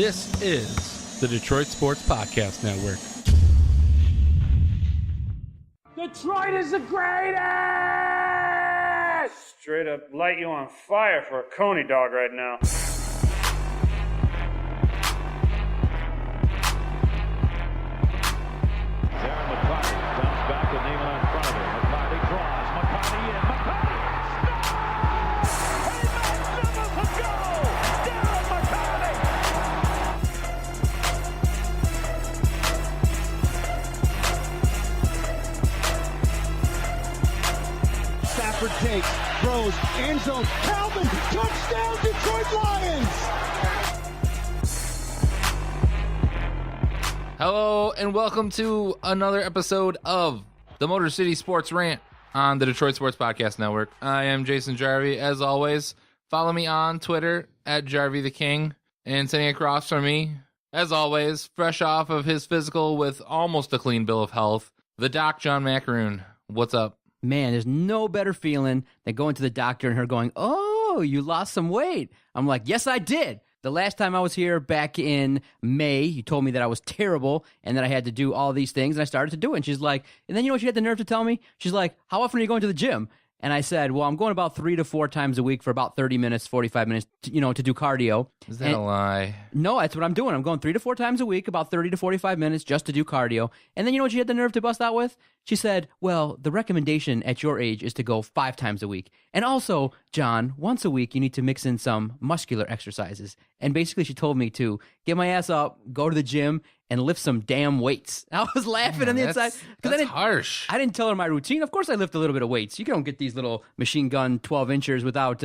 This is the Detroit Sports Podcast Network. Detroit is the greatest! Straight up light you on fire for a Coney dog right now. Darren McCarty comes back with Neiman in front of him. McCarty draws. McCarty in. McCarty scores! A magnificent goal! Darren McCarty! Stafford takes, throws, end zone, Calvin, touchdown, Detroit Lions! Hello and welcome to another episode of the Motor City Sports Rant on the Detroit Sports Podcast Network. I am Jason Jarvie. As always, follow me on Twitter at Jarvie the King, and sitting across from me, as always, fresh off of his physical with almost a clean bill of health, the Doc John Macaroon. What's up? Man, there's no better feeling than going to the doctor and her going, "Oh, you lost some weight." I'm like, "Yes, I did." The last time I was here back in May, you told me that I was terrible and that I had to do all these things, and I started to do it. And she's like, and then you know what she had the nerve to tell me? She's like, "How often are you going to the gym?" And I said, "Well, I'm going about 3 to 4 times a week for about 30 minutes, 45 minutes, to do cardio." Is that a lie? No, that's what I'm doing. I'm going 3 to 4 times a week, about 30 to 45 minutes just to do cardio. And then you know what she had the nerve to bust out with? She said, "Well, the recommendation at your age is to go 5 times a week. And also, John, once a week you need to mix in some muscular exercises." And basically she told me to get my ass up, go to the gym, and lift some damn weights. I was laughing on the inside. That's harsh. I didn't tell her my routine. Of course I lift a little bit of weights. You don't get these little machine gun 12 inchers without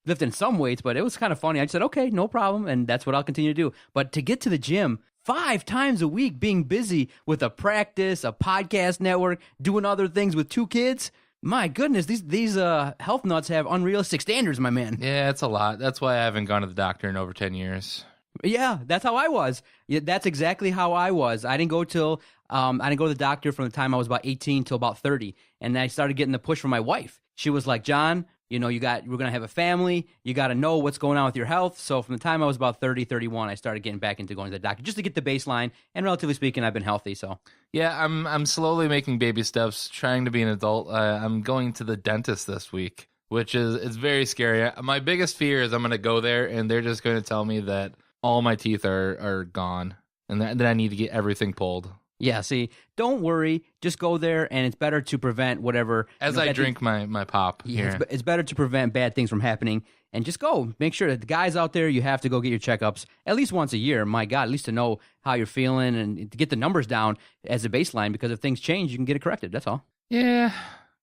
lifting some weights, but it was kind of funny. I said, "Okay, no problem," and that's what I'll continue to do. But to get to the gym 5 times a week, being busy with a practice, a podcast network, doing other things with 2 kids, my goodness, these health nuts have unrealistic standards, my man. Yeah, it's a lot. That's why I haven't gone to the doctor in over 10 years. Yeah, that's how I was. Yeah, that's exactly how I was. I didn't go to the doctor from the time I was about 18 till about 30, and then I started getting the push from my wife. She was like, "John, we're gonna have a family. You got to know what's going on with your health." So from the time I was about 30, 31, I started getting back into going to the doctor just to get the baseline. And relatively speaking, I've been healthy. So yeah, I'm slowly making baby steps, trying to be an adult. I'm going to the dentist this week, which is very scary. My biggest fear is I'm going to go there and they're just going to tell me that all my teeth are gone and that I need to get everything pulled. Yeah, see, don't worry. Just go there, and it's better to prevent whatever. As I drink my pop here. It's better to prevent bad things from happening, and just go. Make sure that the guys out there, you have to go get your checkups at least once a year. My God, at least to know how you're feeling and to get the numbers down as a baseline, because if things change, you can get it corrected. That's all. Yeah,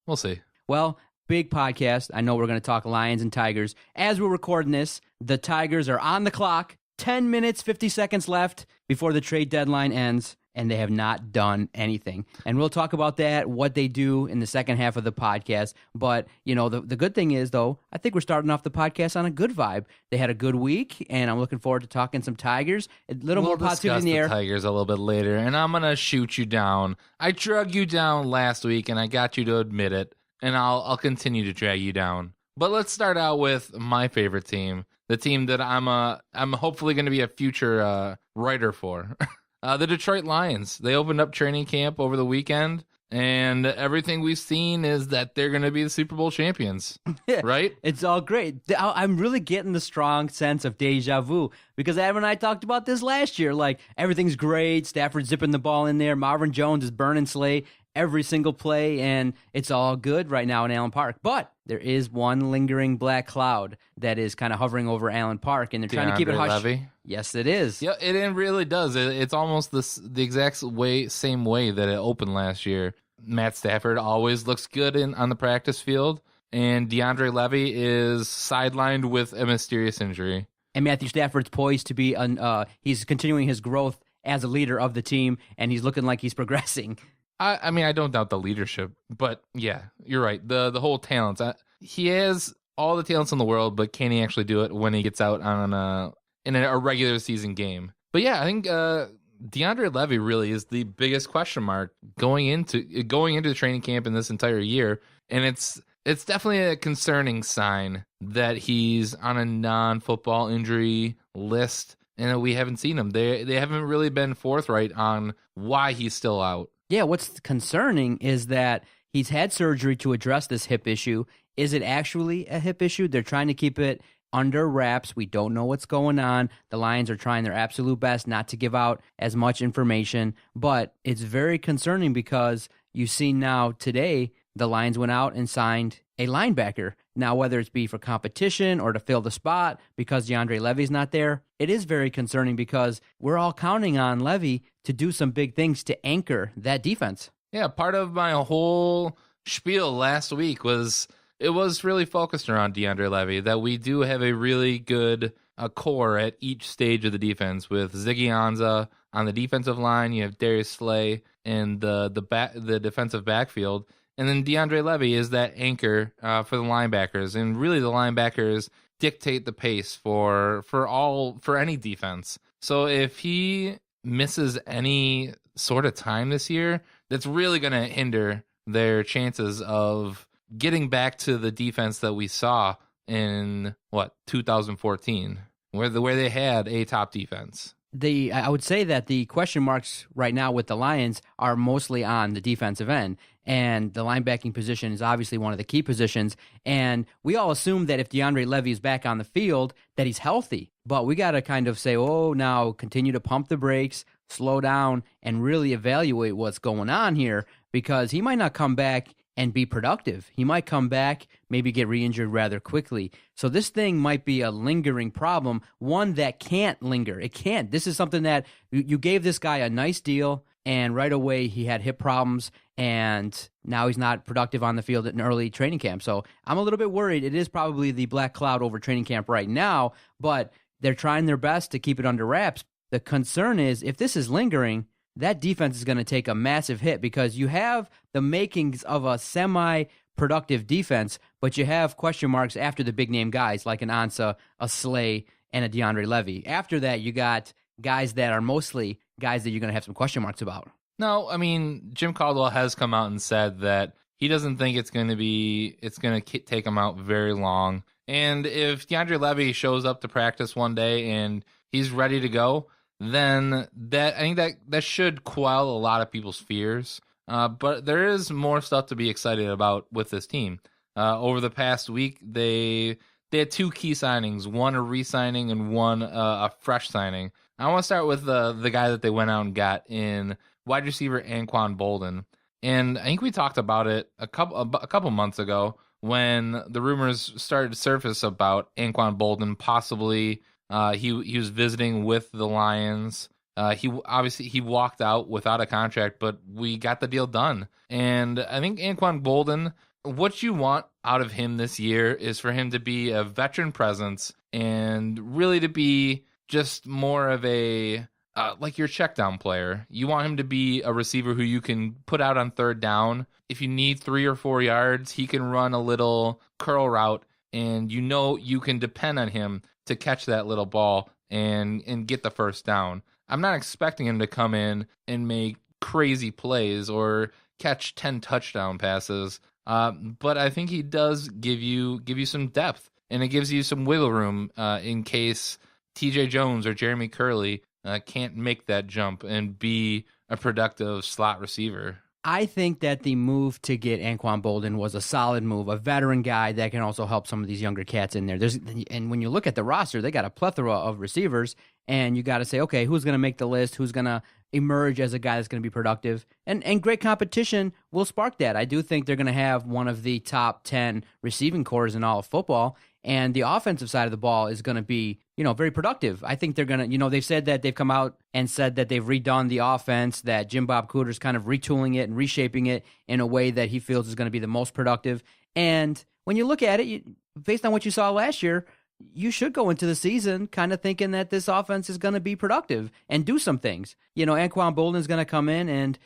we'll see. Well, big podcast. I know we're going to talk Lions and Tigers. As we're recording this, the Tigers are on the clock. 10 minutes, 50 seconds left before the trade deadline ends, and they have not done anything. And we'll talk about that, what they do in the second half of the podcast. But, the good thing is, though, I think we're starting off the podcast on a good vibe. They had a good week, and I'm looking forward to talking some Tigers. A little more positivity in the air. We'll discuss the Tigers a little bit later, and I'm going to shoot you down. I drug you down last week, and I got you to admit it, and I'll continue to drag you down. But let's start out with my favorite team, the team that I'm hopefully going to be a future writer for. The Detroit Lions. They opened up training camp over the weekend, and everything we've seen is that they're going to be the Super Bowl champions, right? It's all great. I'm really getting the strong sense of deja vu, because Adam and I talked about this last year. Like, everything's great. Stafford zipping the ball in there. Marvin Jones is burning Slay every single play, and it's all good right now in Allen Park. But there is one lingering black cloud that is kind of hovering over Allen Park, and they're trying to keep it hush. Levy? Yes, it is. Yeah, it really does. It's almost the exact same way that it opened last year. Matt Stafford always looks good on the practice field, and DeAndre Levy is sidelined with a mysterious injury. And Matthew Stafford's poised to be, he's continuing his growth as a leader of the team, and he's looking like he's progressing. I mean, I don't doubt the leadership, but yeah, you're right. The whole talents. He has all the talents in the world, but can he actually do it when he gets out in a regular season game? But yeah, I think DeAndre Levy really is the biggest question mark going into the training camp in this entire year, and it's definitely a concerning sign that he's on a non-football injury list. and we haven't seen him. They haven't really been forthright on why he's still out. Yeah, what's concerning is that he's had surgery to address this hip issue. Is it actually a hip issue? They're trying to keep it under wraps. We don't know what's going on. The Lions are trying their absolute best not to give out as much information, but it's very concerning because you see now today the Lions went out and signed a linebacker. Now, whether it's be for competition or to fill the spot because DeAndre Levy's not there, it is very concerning because we're all counting on Levy to do some big things to anchor that defense. Yeah, part of my whole spiel last week was it was really focused around DeAndre Levy, that we do have a really good core at each stage of the defense with Ziggy Ansah on the defensive line. You have Darius Slay in the defensive backfield. And then DeAndre Levy is that anchor for the linebackers. And really the linebackers dictate the pace for any defense. So if he misses any sort of time this year, that's really going to hinder their chances of getting back to the defense that we saw in 2014, where they had a top defense. I would say that the question marks right now with the Lions are mostly on the defensive end, and the linebacking position is obviously one of the key positions. And we all assume that if DeAndre Levy is back on the field, that he's healthy. But we got to kind of say, now continue to pump the brakes, slow down, and really evaluate what's going on here, because he might not come back and be productive. He might come back, maybe get re-injured rather quickly. So this thing might be a lingering problem, one that can't linger. It can't. This is something that you gave this guy a nice deal, and right away he had hip problems, and now he's not productive on the field in early training camp. So I'm a little bit worried. It is probably the black cloud over training camp right now, but they're trying their best to keep it under wraps. The concern is if this is lingering, that defense is going to take a massive hit because you have the makings of a semi-productive defense, but you have question marks after the big-name guys like an Ansah, a Slay, and a DeAndre Levy. After that, you got guys that are mostly guys that you're going to have some question marks about. No, I mean, Jim Caldwell has come out and said that he doesn't think it's going to take him out very long. And if DeAndre Levy shows up to practice one day and he's ready to go, then I think that should quell a lot of people's fears. But there is more stuff to be excited about with this team. Over the past week, they had two key signings, one a re-signing and one a fresh signing. I want to start with the guy that they went out and got in wide receiver Anquan Boldin. And I think we talked about it a couple months ago when the rumors started to surface about Anquan Boldin possibly. He was visiting with the Lions. He walked out without a contract, but we got the deal done. And I think Anquan Boldin, what you want out of him this year is for him to be a veteran presence and really to be just more of a like your check down player. You want him to be a receiver who you can put out on third down. If you need 3 or 4 yards, he can run a little curl route, and you can depend on him to catch that little ball and get the first down. I'm not expecting him to come in and make crazy plays or catch 10 touchdown passes, but I think he does give you some depth, and it gives you some wiggle room in case TJ Jones or Jeremy Curley can't make that jump and be a productive slot receiver. I think that the move to get Anquan Boldin was a solid move, a veteran guy that can also help some of these younger cats in there. And when you look at the roster, they got a plethora of receivers, and you got to say, okay, who's going to make the list? Who's going to emerge as a guy that's going to be productive? And great competition will spark that. I do think they're going to have one of the top 10 receiving cores in all of football, and the offensive side of the ball is going to be, very productive. I think they're going to, they've said that they've come out and said that they've redone the offense, that Jim Bob Cooter's kind of retooling it and reshaping it in a way that he feels is going to be the most productive. And when you look at it, based on what you saw last year, you should go into the season kind of thinking that this offense is going to be productive and do some things. Anquan Boldin's going to come in and,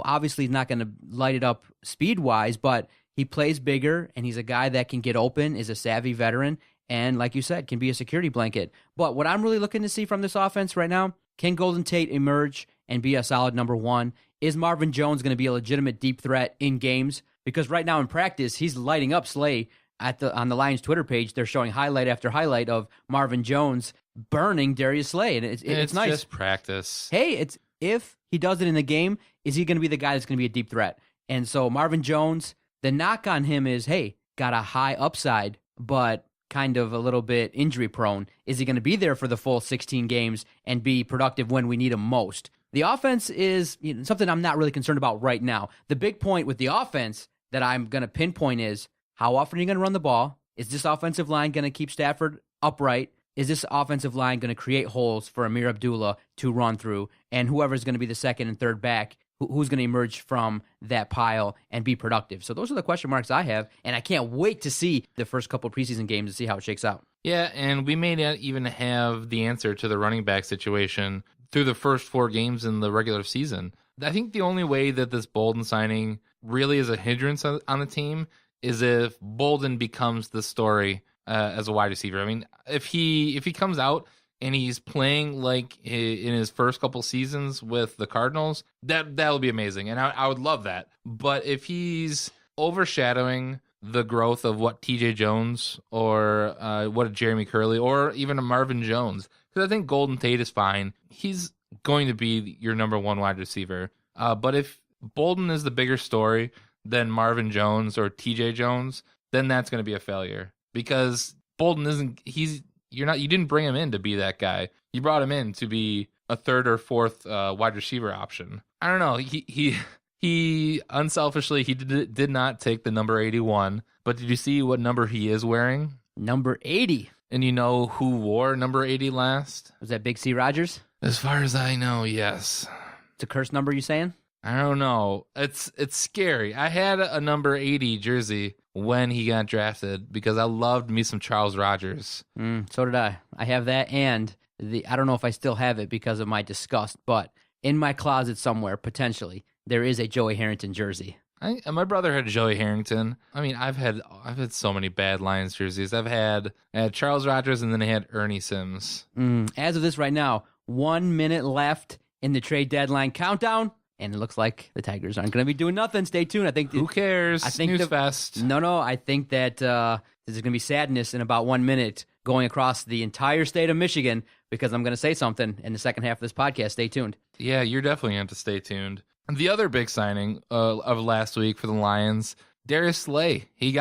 obviously he's not going to light it up speed-wise, but he plays bigger, and he's a guy that can get open, is a savvy veteran, and like you said, can be a security blanket. But what I'm really looking to see from this offense right now, can Golden Tate emerge and be a solid number one? Is Marvin Jones going to be a legitimate deep threat in games? Because right now in practice, he's lighting up Slay. On the Lions Twitter page, they're showing highlight after highlight of Marvin Jones burning Darius Slay, and it's nice. Just practice. Hey, if he does it in the game, is he going to be the guy that's going to be a deep threat? And so Marvin Jones, the knock on him is, hey, got a high upside, but kind of a little bit injury prone. Is he going to be there for the full 16 games and be productive when we need him most? The offense is something I'm not really concerned about right now. The big point with the offense that I'm going to pinpoint is, how often are you going to run the ball? Is this offensive line going to keep Stafford upright? Is this offensive line going to create holes for Amir Abdullah to run through? And whoever's going to be the second and third back, who's going to emerge from that pile and be productive? So those are the question marks I have, and I can't wait to see the first couple preseason games to see how it shakes out. Yeah, and we may not even have the answer to the running back situation through the first 4 games in the regular season. I think the only way that this Bolden signing really is a hindrance on the team is if Bolden becomes the story as a wide receiver. I mean, if he comes out and he's playing like in his first couple seasons with the Cardinals, that'll be amazing, and I would love that. But if he's overshadowing the growth of what TJ Jones or what a Jeremy Curley or even a Marvin Jones, because I think Golden Tate is fine. He's going to be your number 1 wide receiver. But if Bolden is the bigger story than Marvin Jones or TJ Jones, then that's going to be a failure, because Bolden you didn't bring him in to be that guy. You brought him in to be a 3rd or 4th wide receiver option. I don't know. He unselfishly, he did not take the number 81, but did you see what number he is wearing? Number 80. And you know who wore number 80 last? Was that Big C Rogers? As far as I know, yes. It's a cursed number, you saying? I don't know. It's scary. I had a number 80 jersey when he got drafted because I loved me some Charles Rogers. So did I. I have that, and I don't know if I still have it because of my disgust, but in my closet somewhere, potentially, there is a Joey Harrington jersey. My brother had Joey Harrington. I mean, I've had so many bad Lions jerseys. I had Charles Rogers, and then I had Ernie Sims. As of this right now, 1 minute left in the trade deadline countdown, and it looks like the Tigers aren't going to be doing nothing. Stay tuned. I think who cares? Snooze fest. No. I think that there's going to be sadness in about 1 minute going across the entire state of Michigan, because I'm going to say something in the second half of this podcast. Stay tuned. Yeah, you're definitely going to stay tuned. The other big signing of last week for the Lions, Darius Slay. He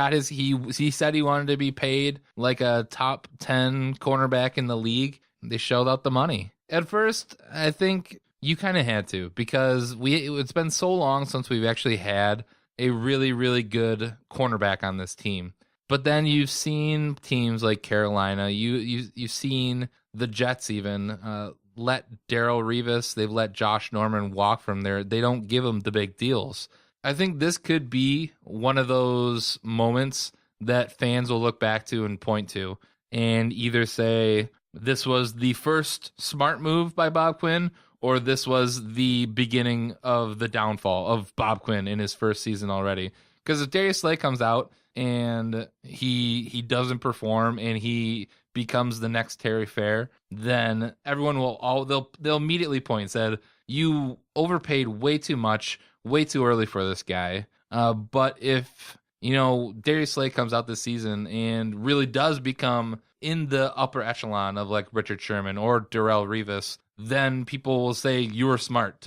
said he wanted to be paid like a top 10 cornerback in the league. They shelled out the money. At first, I think you kind of had to, because it's been so long since we've actually had a really, really good cornerback on this team. But then you've seen teams like Carolina, you've seen the Jets even let Darrelle Revis, they've let Josh Norman walk from there. They don't give them the big deals. I think this could be one of those moments that fans will look back to and point to and either say this was the first smart move by Bob Quinn, or this was the beginning of the downfall of Bob Quinn in his first season already. Because if Darius Slay comes out and he doesn't perform and he becomes the next Terry Fair, then everyone they'll immediately point and said, you overpaid way too much, way too early for this guy. But if Darius Slay comes out this season and really does become in the upper echelon of like Richard Sherman or Darrelle Revis, then people will say you were smart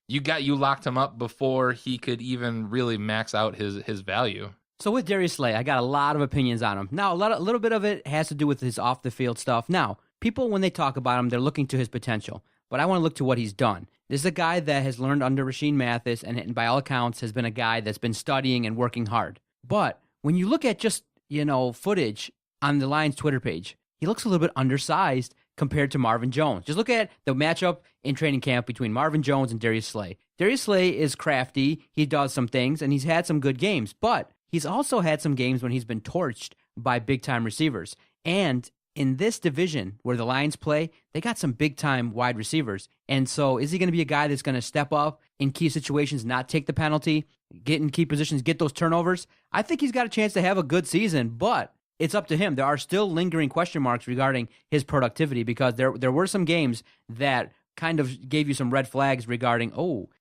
you locked him up before he could even really max out his value. So with Darius Slay, I got a lot of opinions on him. Now, a little bit of it has to do with his off-the-field stuff. Now, people, when they talk about him, they're looking to his potential. But I want to look to what he's done. This is a guy that has learned under Rasheed Mathis and by all accounts has been a guy that's been studying and working hard. But when you look at just, footage on the Lions Twitter page, he looks a little bit undersized compared to Marvin Jones. Just look at the matchup in training camp between Marvin Jones and Darius Slay. Darius Slay is crafty. He does some things, and he's had some good games. But he's also had some games when he's been torched by big-time receivers. And in this division where the Lions play, they got some big-time wide receivers. And so is he going to be a guy that's going to step up in key situations, not take the penalty, get in key positions, get those turnovers? I think he's got a chance to have a good season, but it's up to him. There are still lingering question marks regarding his productivity because there were some games that kind of gave you some red flags regarding,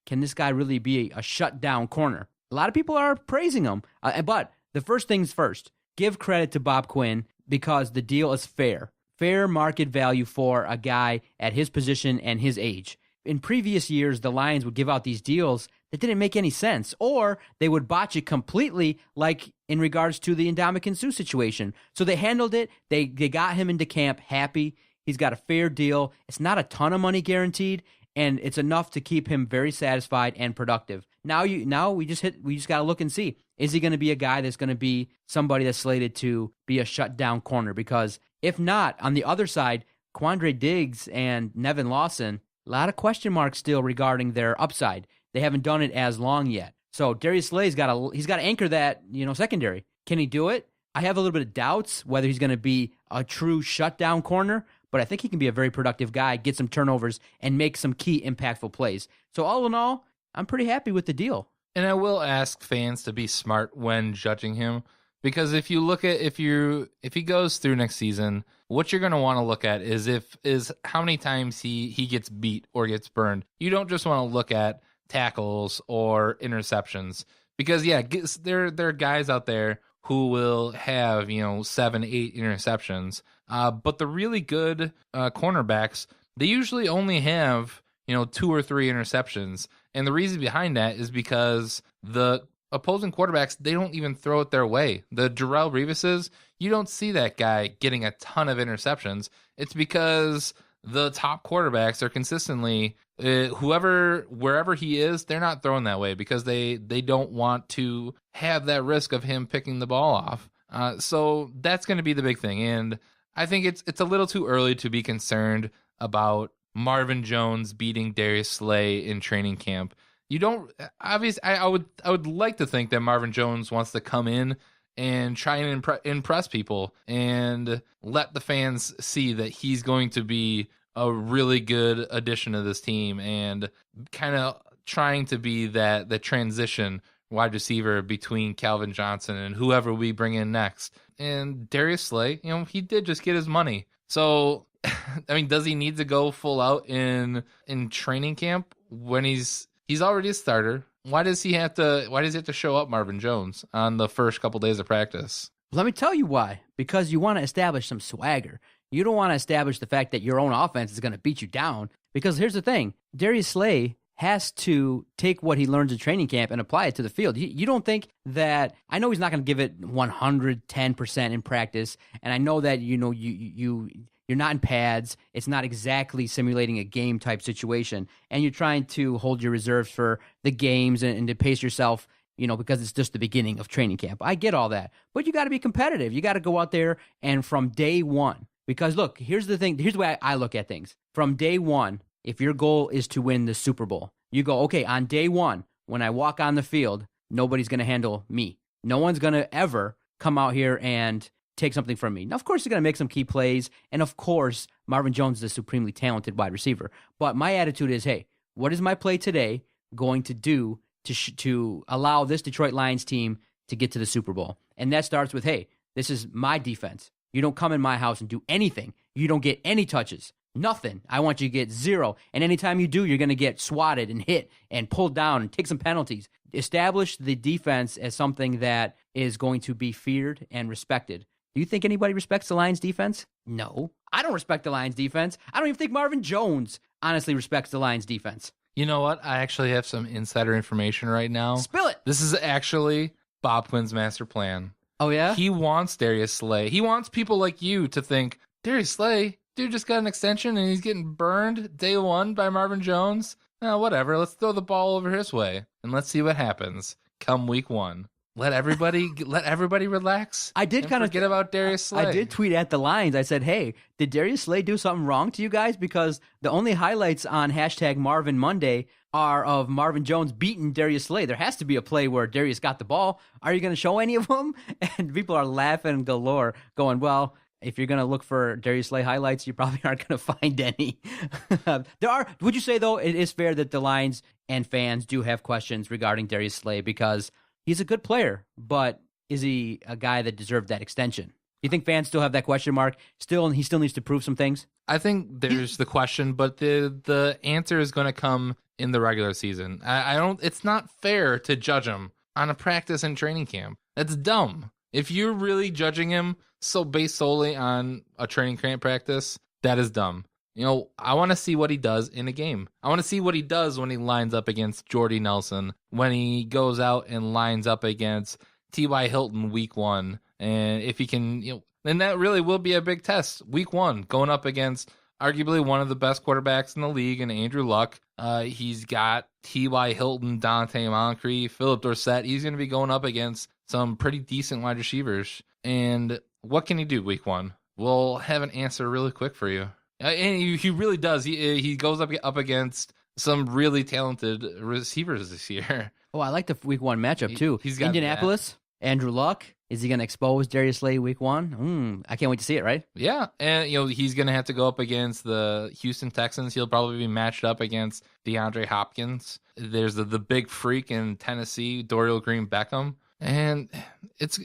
can this guy really be a shutdown corner? A lot of people are praising him. But the first things first, give credit to Bob Quinn because the deal is fair. fair market value for a guy at his position and his age. In previous years, the Lions would give out these deals that didn't make any sense, or they would botch it completely, like in regards to the Ndamukong Suh situation. So they handled it. They got him into camp happy. He's got a fair deal. It's not a ton of money guaranteed, and it's enough to keep him very satisfied and productive. Now we just got to look and see, is he going to be a guy that's going to be somebody that's slated to be a shutdown corner? Because if not, on the other side, Quandre Diggs and Nevin Lawson, a lot of question marks still regarding their upside. They haven't done it as long yet. So Darius Slay he's got to anchor that, secondary. Can he do it? I have a little bit of doubts whether he's going to be a true shutdown corner, but I think he can be a very productive guy, get some turnovers, and make some key impactful plays. So all in all, I'm pretty happy with the deal. And I will ask fans to be smart when judging him, because if you look at if he goes through next season, what you're going to want to look at is how many times he gets beat or gets burned. You don't just want to look at tackles or interceptions, because there are guys out there who will have 7-8 interceptions, but the really good cornerbacks, they usually only have 2 or 3 interceptions, and the reason behind that is because the opposing quarterbacks, they don't even throw it their way. The Darrelle Revises, you don't see that guy getting a ton of interceptions. It's because the top quarterbacks are consistently wherever he is, they're not throwing that way because they don't want to have that risk of him picking the ball off. So that's going to be the big thing, and I think it's a little too early to be concerned about Marvin Jones beating Darius Slay in training camp. You don't obviously. I would like to think that Marvin Jones wants to come in and try and impress people and let the fans see that he's going to be a really good addition to this team and kind of trying to be the transition wide receiver between Calvin Johnson and whoever we bring in next. And Darius Slay, he did just get his money. So, I mean, does he need to go full out in training camp when he's already a starter? Why does he have to show up, Marvin Jones, on the first couple days of practice? Let me tell you why. Because you want to establish some swagger. You don't want to establish the fact that your own offense is going to beat you down. Because here's the thing. Darius Slay has to take what he learns in training camp and apply it to the field. You don't think that... I know he's not going to give it 110% in practice, and I know that you're not in pads. It's not exactly simulating a game-type situation, and you're trying to hold your reserves for the games and to pace yourself, because it's just the beginning of training camp. I get all that, but you got to be competitive. You got to go out there and from day one, because look, here's the thing. Here's the way I look at things. From day one, if your goal is to win the Super Bowl, you go, okay, on day one, when I walk on the field, nobody's going to handle me. No one's going to ever come out here and take something from me. Now, of course, he's going to make some key plays, and of course, Marvin Jones is a supremely talented wide receiver. But my attitude is, hey, what is my play today going to do to allow this Detroit Lions team to get to the Super Bowl? And that starts with, hey, this is my defense. You don't come in my house and do anything. You don't get any touches. Nothing. I want you to get 0. And anytime you do, you're going to get swatted and hit and pulled down and take some penalties. Establish the defense as something that is going to be feared and respected. Do you think anybody respects the Lions defense? No. I don't respect the Lions defense. I don't even think Marvin Jones honestly respects the Lions defense. You know what? I actually have some insider information right now. Spill it. This is actually Bob Quinn's master plan. Oh, yeah? He wants Darius Slay. He wants people like you to think, Darius Slay, dude just got an extension and he's getting burned day one by Marvin Jones. Whatever. Let's throw the ball over his way and let's see what happens come week 1. Let everybody relax. I did kind of forget about Darius Slay. I did tweet at the Lions. I said, hey, did Darius Slay do something wrong to you guys? Because the only highlights on #Marvin Monday are of Marvin Jones beating Darius Slay. There has to be a play where Darius got the ball. Are you going to show any of them? And people are laughing galore, going, well, if you're going to look for Darius Slay highlights, you probably aren't going to find any. Would you say, though, it is fair that the Lions and fans do have questions regarding Darius Slay because he's a good player, but is he a guy that deserved that extension? Do you think fans still have that question mark? He still needs to prove some things? I think there's the question, but the answer is going to come in the regular season. It's not fair to judge him on a practice and training camp. That's dumb. If you're really judging him based solely on a training camp practice, that is dumb. I want to see what he does in a game. I want to see what he does when he lines up against Jordy Nelson, when he goes out and lines up against T.Y. Hilton week 1. And if he can, then that really will be a big test. Week 1, going up against arguably one of the best quarterbacks in the league in Andrew Luck. He's got T.Y. Hilton, Dante Moncrief, Philip Dorsett. He's going to be going up against some pretty decent wide receivers. And what can he do week 1? We'll have an answer really quick for you. And he really does. He goes up against some really talented receivers this year. Oh, I like the week 1 matchup too. He's got Indianapolis, Andrew Luck. Is he going to expose Darius Slay week 1? I can't wait to see it, right? Yeah, and he's going to have to go up against the Houston Texans. He'll probably be matched up against DeAndre Hopkins. There's the big freak in Tennessee, Dorial Green Beckham, and it's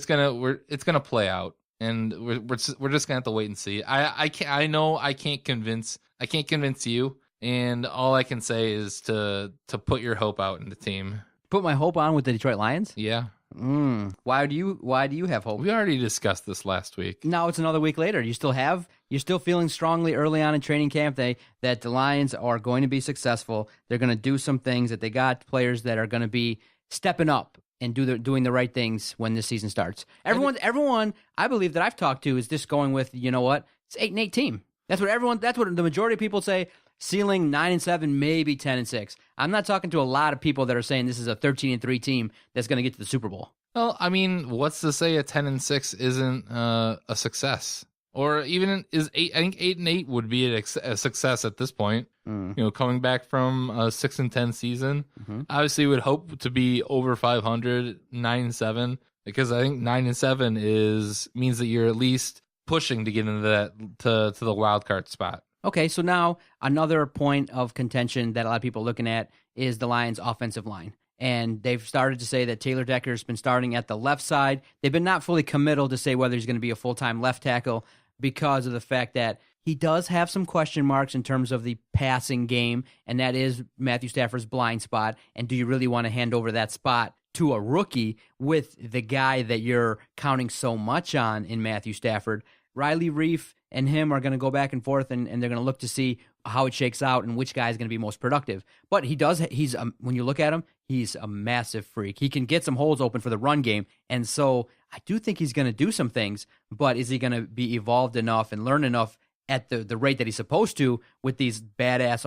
gonna play out. And we're just gonna have to wait and see. I can't convince you, and all I can say is to put your hope out in the team. Put my hope on with the Detroit Lions? Yeah. Why do you have hope? We already discussed this last week. Now it's another week later. You're still feeling strongly early on in training camp that the Lions are going to be successful. They're going to do some things, that they got players that are going to be stepping up and doing the right things when this season starts. Everyone I believe that I've talked to is just going with, it's 8-8 team. That's what the majority of people say. Ceiling 9-7, maybe 10-6. I'm not talking to a lot of people that are saying this is a 13-3 team that's going to get to the Super Bowl. Well, I mean, what's to say a 10-6 isn't a success? Or even is 8? I think 8-8 would be a success at this point. Coming back from a 6-10 season, obviously would hope to be over 500, 9-7, because I think 9-7 means that you're at least pushing to get into that to the wild card spot. Okay, so now another point of contention that a lot of people are looking at is the Lions' offensive line. And they've started to say that Taylor Decker's been starting at the left side. They've been not fully committal to say whether he's going to be a full-time left tackle because of the fact that he does have some question marks in terms of the passing game, and that is Matthew Stafford's blind spot. And do you really want to hand over that spot to a rookie with the guy that you're counting so much on in Matthew Stafford? Riley Reif and him are going to go back and forth, and they're going to look to see how it shakes out and which guy is going to be most productive. But when you look at him, he's a massive freak. He can get some holes open for the run game, and so I do think he's going to do some things, but is he going to be evolved enough and learn enough at the rate that he's supposed to with these badass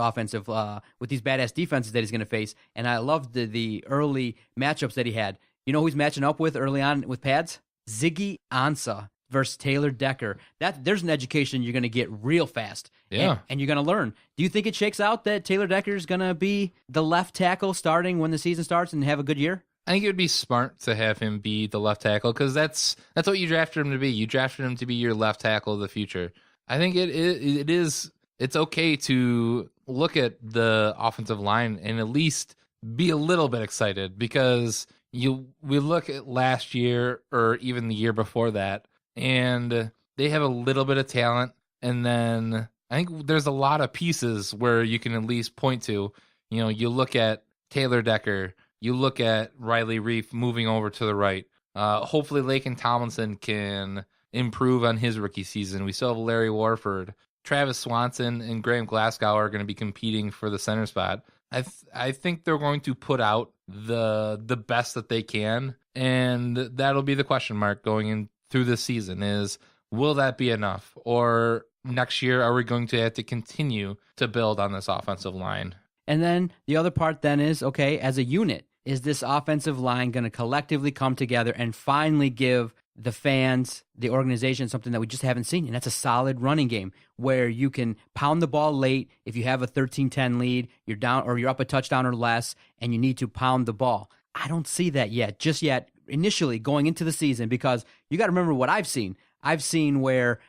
defenses that he's going to face? And I loved the early matchups that he had. You know who he's matching up with early on with pads? Ziggy Ansah versus Taylor Decker. There's an education you're going to get real fast. Yeah. And you're going to learn. Do you think it shakes out that Taylor Decker is going to be the left tackle starting when the season starts and have a good year? I think it would be smart to have him be the left tackle because that's what you drafted him to be. You drafted him to be your left tackle of the future. I think it's okay to look at the offensive line and at least be a little bit excited because we look at last year or even the year before that, and they have a little bit of talent, and then I think there's a lot of pieces where you can at least point to. You look at Taylor Decker, you look at Riley Reif moving over to the right. Hopefully Laken Tomlinson can improve on his rookie season. We still have Larry Warford. Travis Swanson and Graham Glasgow are going to be competing for the center spot. I think they're going to put out the best that they can, and that'll be the question mark going in through this season is, will that be enough? Or next year, are we going to have to continue to build on this offensive line? And then the other part then is, okay, as a unit, is this offensive line going to collectively come together and finally give the fans, the organization, something that we just haven't seen? And that's a solid running game where you can pound the ball late. If you have a 13-10 lead, you're down or you're up a touchdown or less, and you need to pound the ball. I don't see that just yet, initially going into the season, because you got to remember what I've seen. I've seen where,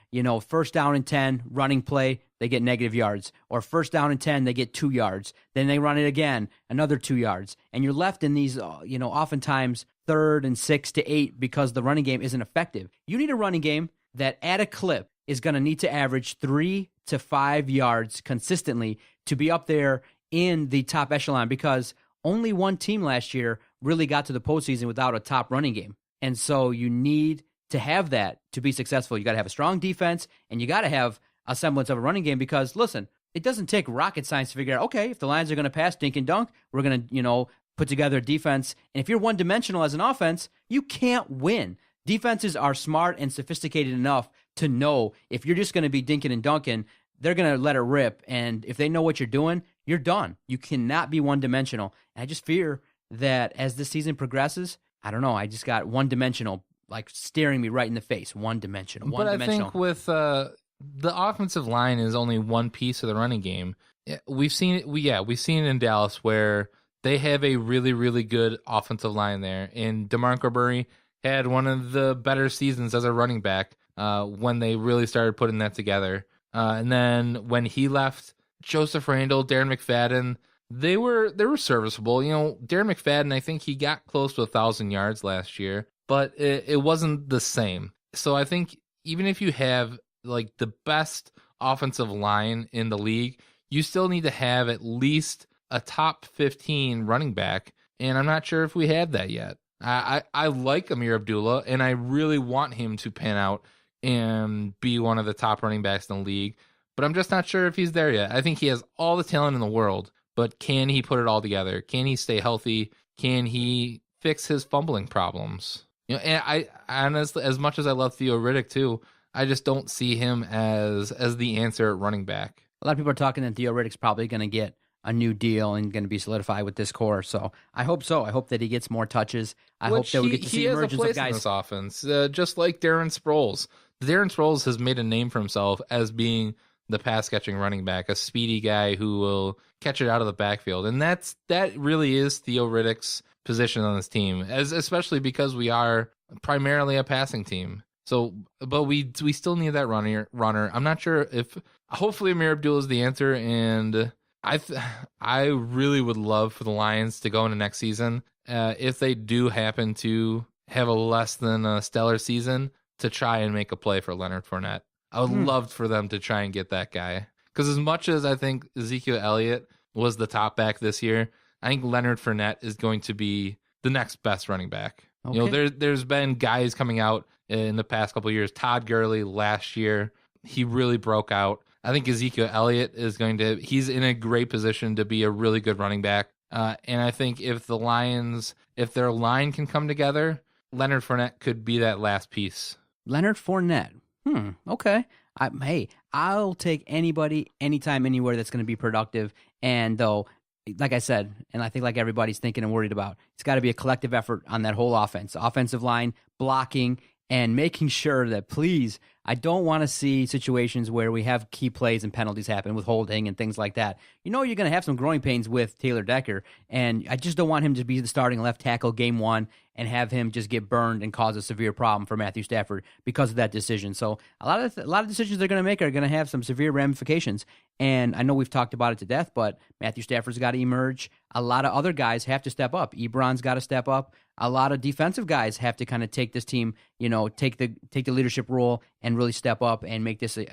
first down and 10, running play, they get negative yards. Or first down and 10, they get 2 yards. Then they run it again, another 2 yards. And you're left in these, oftentimes 3rd and 6 to 8 because the running game isn't effective. You need a running game that at a clip is going to need to average 3 to 5 yards consistently to be up there in the top echelon, because only one team last year really got to the postseason without a top running game. And so you need to have that to be successful. You got to have a strong defense, and you got to have a semblance of a running game because, listen, it doesn't take rocket science to figure out, okay, if the Lions are going to pass dink and dunk, we're going to, put together a defense. And if you're one-dimensional as an offense, you can't win. Defenses are smart and sophisticated enough to know if you're just going to be dinking and dunking, they're going to let it rip. And if they know what you're doing, you're done. You cannot be one-dimensional. And I just fear that as this season progresses, I don't know, I just got one-dimensional, like staring me right in the face. One-dimensional. But I think with the offensive line is only one piece of the running game. We've seen it. We've seen it in Dallas where they have a really, really good offensive line there. And DeMarco Murray had one of the better seasons as a running back when they really started putting that together. And then when he left, Joseph Randle, Darren McFadden, they were serviceable. Darren McFadden, I think he got close to 1,000 yards last year, but it wasn't the same. So I think even if you have like the best offensive line in the league, you still need to have at least a top 15 running back, and I'm not sure if we have that yet. I like Amir Abdullah, and I really want him to pan out and be one of the top running backs in the league, but I'm just not sure if he's there yet. I think he has all the talent in the world, but can he put it all together? Can he stay healthy? Can he fix his fumbling problems? And honestly, as much as I love Theo Riddick too, I just don't see him as the answer at running back. A lot of people are talking that Theo Riddick's probably going to get a new deal and going to be solidified with this core. So I hope so. I hope that he gets more touches. I hope that we get to see emergence of guys. In this offense, just like Darren Sproles. Darren Sproles has made a name for himself as being the pass-catching running back, a speedy guy who will catch it out of the backfield. And that really is Theo Riddick's position on this team, especially because we are primarily a passing team. So, but we still need that runner. I'm not sure if, hopefully Amir Abdullah is the answer, and I really would love for the Lions to go into next season, if they do happen to have a less than a stellar season, to try and make a play for Leonard Fournette. I would love for them to try and get that guy. Because as much as I think Ezekiel Elliott was the top back this year, I think Leonard Fournette is going to be the next best running back. Okay. There's been guys coming out in the past couple of years. Todd Gurley last year, he really broke out. I think Ezekiel Elliott he's in a great position to be a really good running back. And I think if the Lions, if their line can come together, Leonard Fournette could be that last piece. Leonard Fournette. Okay. I'll take anybody, anytime, anywhere that's going to be productive. And though, like I said, and I think like everybody's thinking and worried about, it's got to be a collective effort on that whole offense. Offensive line, blocking, and making sure that, please, I don't want to see situations where we have key plays and penalties happen with holding and things like that. You're going to have some growing pains with Taylor Decker, and I just don't want him to be the starting left tackle game one and have him just get burned and cause a severe problem for Matthew Stafford because of that decision. So a lot of decisions they're going to make are going to have some severe ramifications, and I know we've talked about it to death, but Matthew Stafford's got to emerge. A lot of other guys have to step up. Ebron's got to step up. A lot of defensive guys have to kind of take this team, take the leadership role and really step up and make this a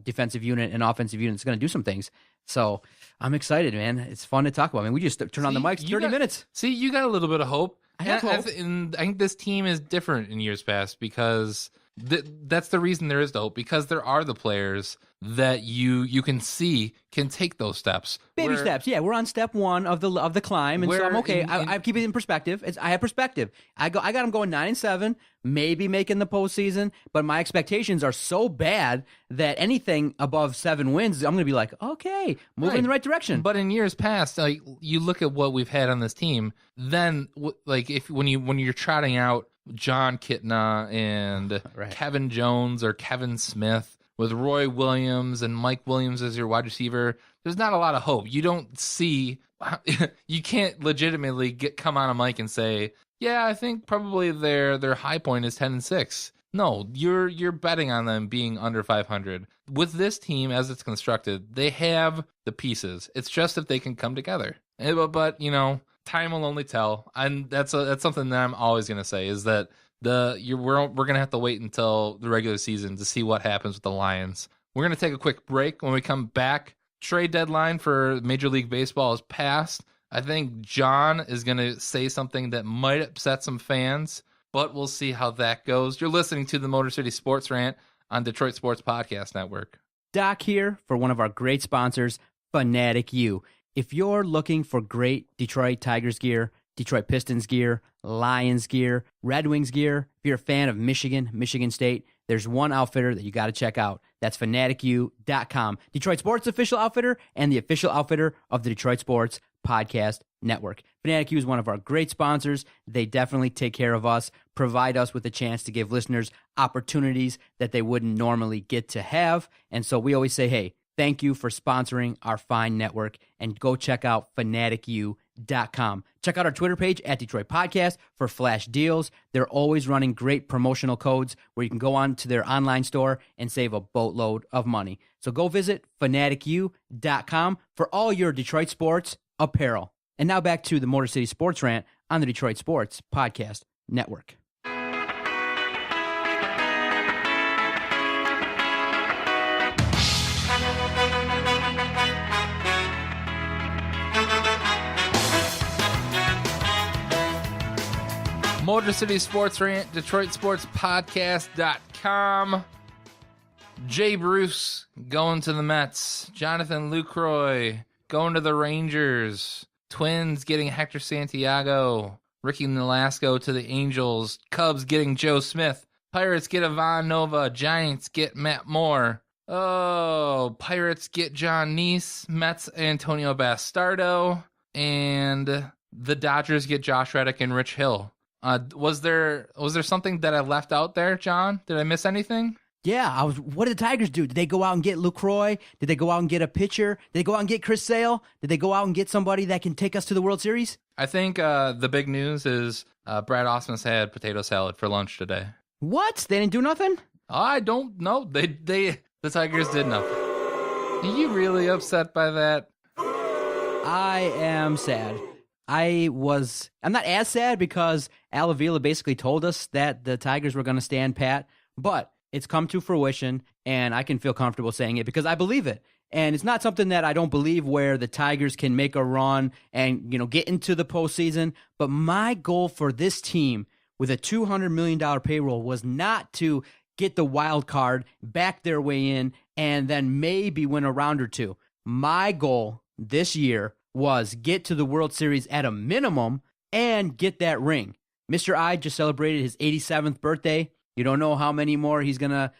defensive unit and offensive unit that's going to do some things. So I'm excited, man. It's fun to talk about. I mean, we just turn on the mics 30 minutes. See, you got a little bit of hope. I have hope. And I think this team is different in years past because that's the reason there is the hope, because there are the players that you can see can take those steps. Baby steps. Yeah, we're on step one of the climb, and so I'm okay. I keep it in perspective. I have perspective. I got them going 9-7, maybe making the postseason, but my expectations are so bad that anything above 7 wins, I'm going to be like, okay, moving in the right direction. But in years past, like you look at what we've had on this team, then like when you're trotting out John Kitna and Kevin Jones or Kevin Smith with Roy Williams and Mike Williams as your wide receiver, there's not a lot of hope. You don't see, you can't legitimately come on a mic and say, yeah, I think probably their high point is 10-6. No, you're betting on them being under 500. With this team as it's constructed, they have the pieces. It's just if they can come together. But time will only tell, and that's something that I'm always going to say is that we're going to have to wait until the regular season to see what happens with the Lions. We're going to take a quick break. When we come back, trade deadline for Major League Baseball is passed. I think John is going to say something that might upset some fans, but we'll see how that goes. You're listening to the Motor City Sports Rant on Detroit Sports Podcast Network. Doc here for one of our great sponsors, Fanatic U. If you're looking for great Detroit Tigers gear, Detroit Pistons gear, Lions gear, Red Wings gear, if you're a fan of Michigan State, there's one outfitter that you got to check out. That's fanaticu.com, Detroit Sports official outfitter and the official outfitter of the Detroit Sports Podcast Network. Fanatic U is one of our great sponsors. They definitely take care of us, provide us with a chance to give listeners opportunities that they wouldn't normally get to have. And so we always say, hey, thank you for sponsoring our fine network, and go check out fanaticu.com. Check out our Twitter page at Detroit Podcast for flash deals. They're always running great promotional codes where you can go on to their online store and save a boatload of money. So go visit fanaticu.com for all your Detroit sports apparel. And now back to the Motor City Sports Rant on the Detroit Sports Podcast Network. Motor City Sports Rant, DetroitSportsPodcast.com. Jay Bruce going to the Mets. Jonathan Lucroy going to the Rangers. Twins getting Hector Santiago. Ricky Nolasco to the Angels. Cubs getting Joe Smith. Pirates get Ivan Nova. Giants get Matt Moore. Oh, Pirates get John Neese. Mets Antonio Bastardo. And the Dodgers get Josh Reddick and Rich Hill. Was there something that I left out there, John? Did I miss anything? Yeah, what did the Tigers do? Did they go out and get LaCroix? Did they go out and get a pitcher? Did they go out and get Chris Sale? Did they go out and get somebody that can take us to the World Series? I think the big news is Brad Ausmus had potato salad for lunch today. What? They didn't do nothing? I don't know. The Tigers did nothing. Are you really upset by that? I am sad. I'm not as sad because Al Avila basically told us that the Tigers were going to stand pat, but it's come to fruition, and I can feel comfortable saying it because I believe it. And it's not something that I don't believe where the Tigers can make a run and, get into the postseason. But my goal for this team with a $200 million payroll was not to get the wild card, back their way in, and then maybe win a round or two. My goal this year was get to the World Series at a minimum and get that ring. Mr. I just celebrated his 87th birthday. You don't know how many more he's going to,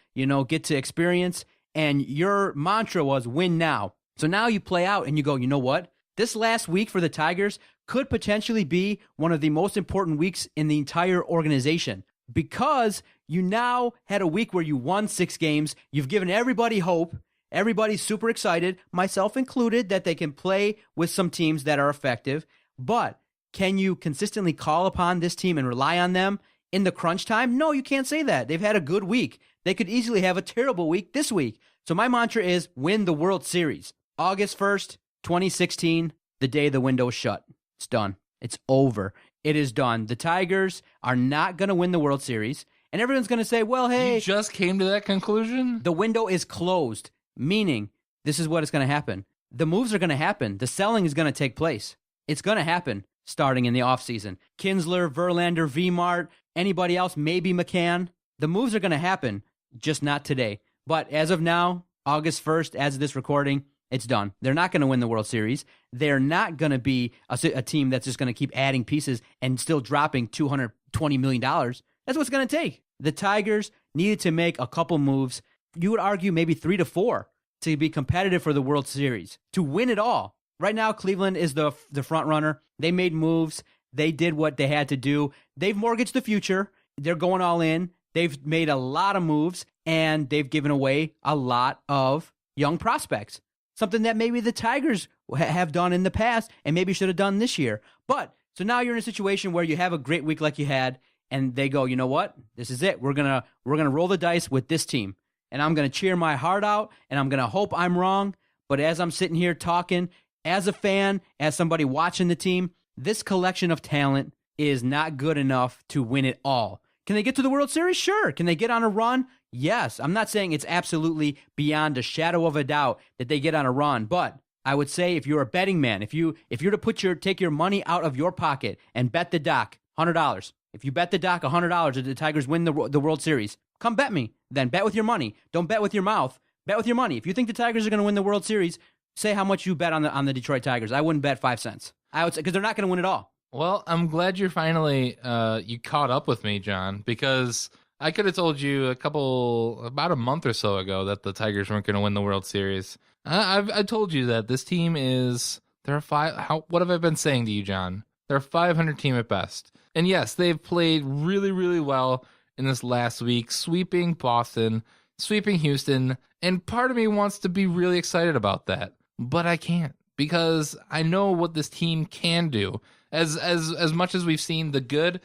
get to experience. And your mantra was win now. So now you play out and you go, you know what? This last week for the Tigers could potentially be one of the most important weeks in the entire organization because you now had a week where you won 6 games. You've given everybody hope. Everybody's super excited, myself included, that they can play with some teams that are effective. But can you consistently call upon this team and rely on them in the crunch time? No, you can't say that. They've had a good week. They could easily have a terrible week this week. So my mantra is win the World Series. August 1st, 2016, the day the window is shut. It's done. It's over. It is done. The Tigers are not going to win the World Series. And everyone's going to say, well, hey. You just came to that conclusion? The window is closed. Meaning, this is what is going to happen. The moves are going to happen. The selling is going to take place. It's going to happen starting in the offseason. Kinsler, Verlander, V-Mart, anybody else, maybe McCann. The moves are going to happen, just not today. But as of now, August 1st, as of this recording, it's done. They're not going to win the World Series. They're not going to be a team that's just going to keep adding pieces and still dropping $220 million. That's what it's going to take. The Tigers needed to make a couple moves. You would argue maybe 3 to 4 to be competitive for the World Series, to win it all. Right now, Cleveland is the front runner. They made moves. They did what they had to do. They've mortgaged the future. They're going all in. They've made a lot of moves, and they've given away a lot of young prospects, something that maybe the Tigers have done in the past and maybe should have done this year. But so now you're in a situation where you have a great week like you had, and they go, you know what? This is it. We're gonna roll the dice with this team. And I'm going to cheer my heart out, and I'm going to hope I'm wrong. But as I'm sitting here talking, as a fan, as somebody watching the team, this collection of talent is not good enough to win it all. Can they get to the World Series? Sure. Can they get on a run? Yes. I'm not saying it's absolutely beyond a shadow of a doubt that they get on a run, but I would say if you're a betting man, if you're to take your money out of your pocket and bet the doc, $100, If you bet the doc $100 that the Tigers win the World Series, come bet me. Then bet with your money. Don't bet with your mouth. Bet with your money. If you think the Tigers are going to win the World Series, say how much you bet on the Detroit Tigers. I wouldn't bet 5 cents. I would say because they're not going to win it all. Well, I'm glad you're finally you caught up with me, John, because I could have told you about a month or so ago that the Tigers weren't going to win the World Series. I told you that this team they're what have I been saying to you, John? They're a 500 team at best. And yes, they've played really, really well in this last week, sweeping Boston, sweeping Houston, and part of me wants to be really excited about that, but I can't because I know what this team can do. As much as we've seen the good,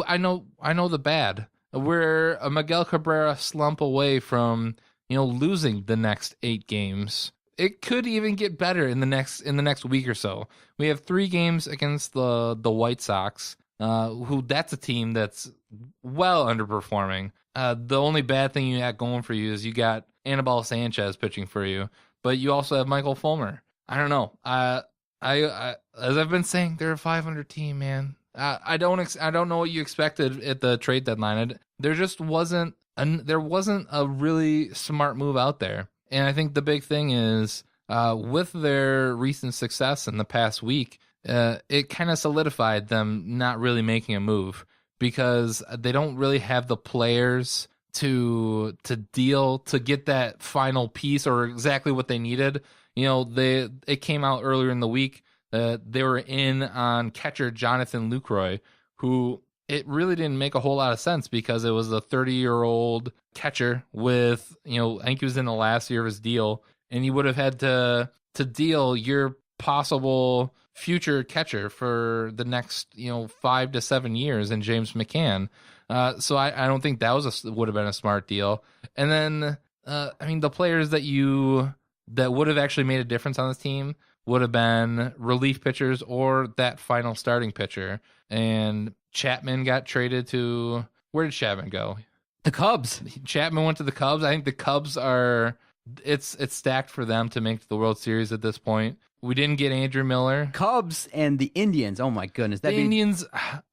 I know the bad. We're a Miguel Cabrera slump away from losing the next 8 games. It could even get better in the next week or so. We have 3 games against the White Sox, who that's a team that's well underperforming. The only bad thing you got going for you is you got Anibal Sanchez pitching for you, but you also have Michael Fulmer. I don't know. I as I've been saying, they're a 500 team, man. I don't know what you expected at the trade deadline. There just wasn't a really smart move out there. And I think the big thing is with their recent success in the past week, it kind of solidified them not really making a move because they don't really have the players to get that final piece or exactly what they needed. It came out earlier in the week. They were in on catcher Jonathan Lucroy, who it really didn't make a whole lot of sense because it was a 30-year-old catcher with, I think he was in the last year of his deal, and you would have had to deal your possible future catcher for the next, 5 to 7 years in James McCann. So I don't think that would have been a smart deal. And then, the players that would have actually made a difference on this team would have been relief pitchers or that final starting pitcher. And Chapman got traded to, where did Chapman go? The Cubs. Chapman went to the Cubs. I think the Cubs it's stacked for them to make the World Series at this point. We didn't get Andrew Miller. Cubs and the Indians. Oh my goodness. Indians,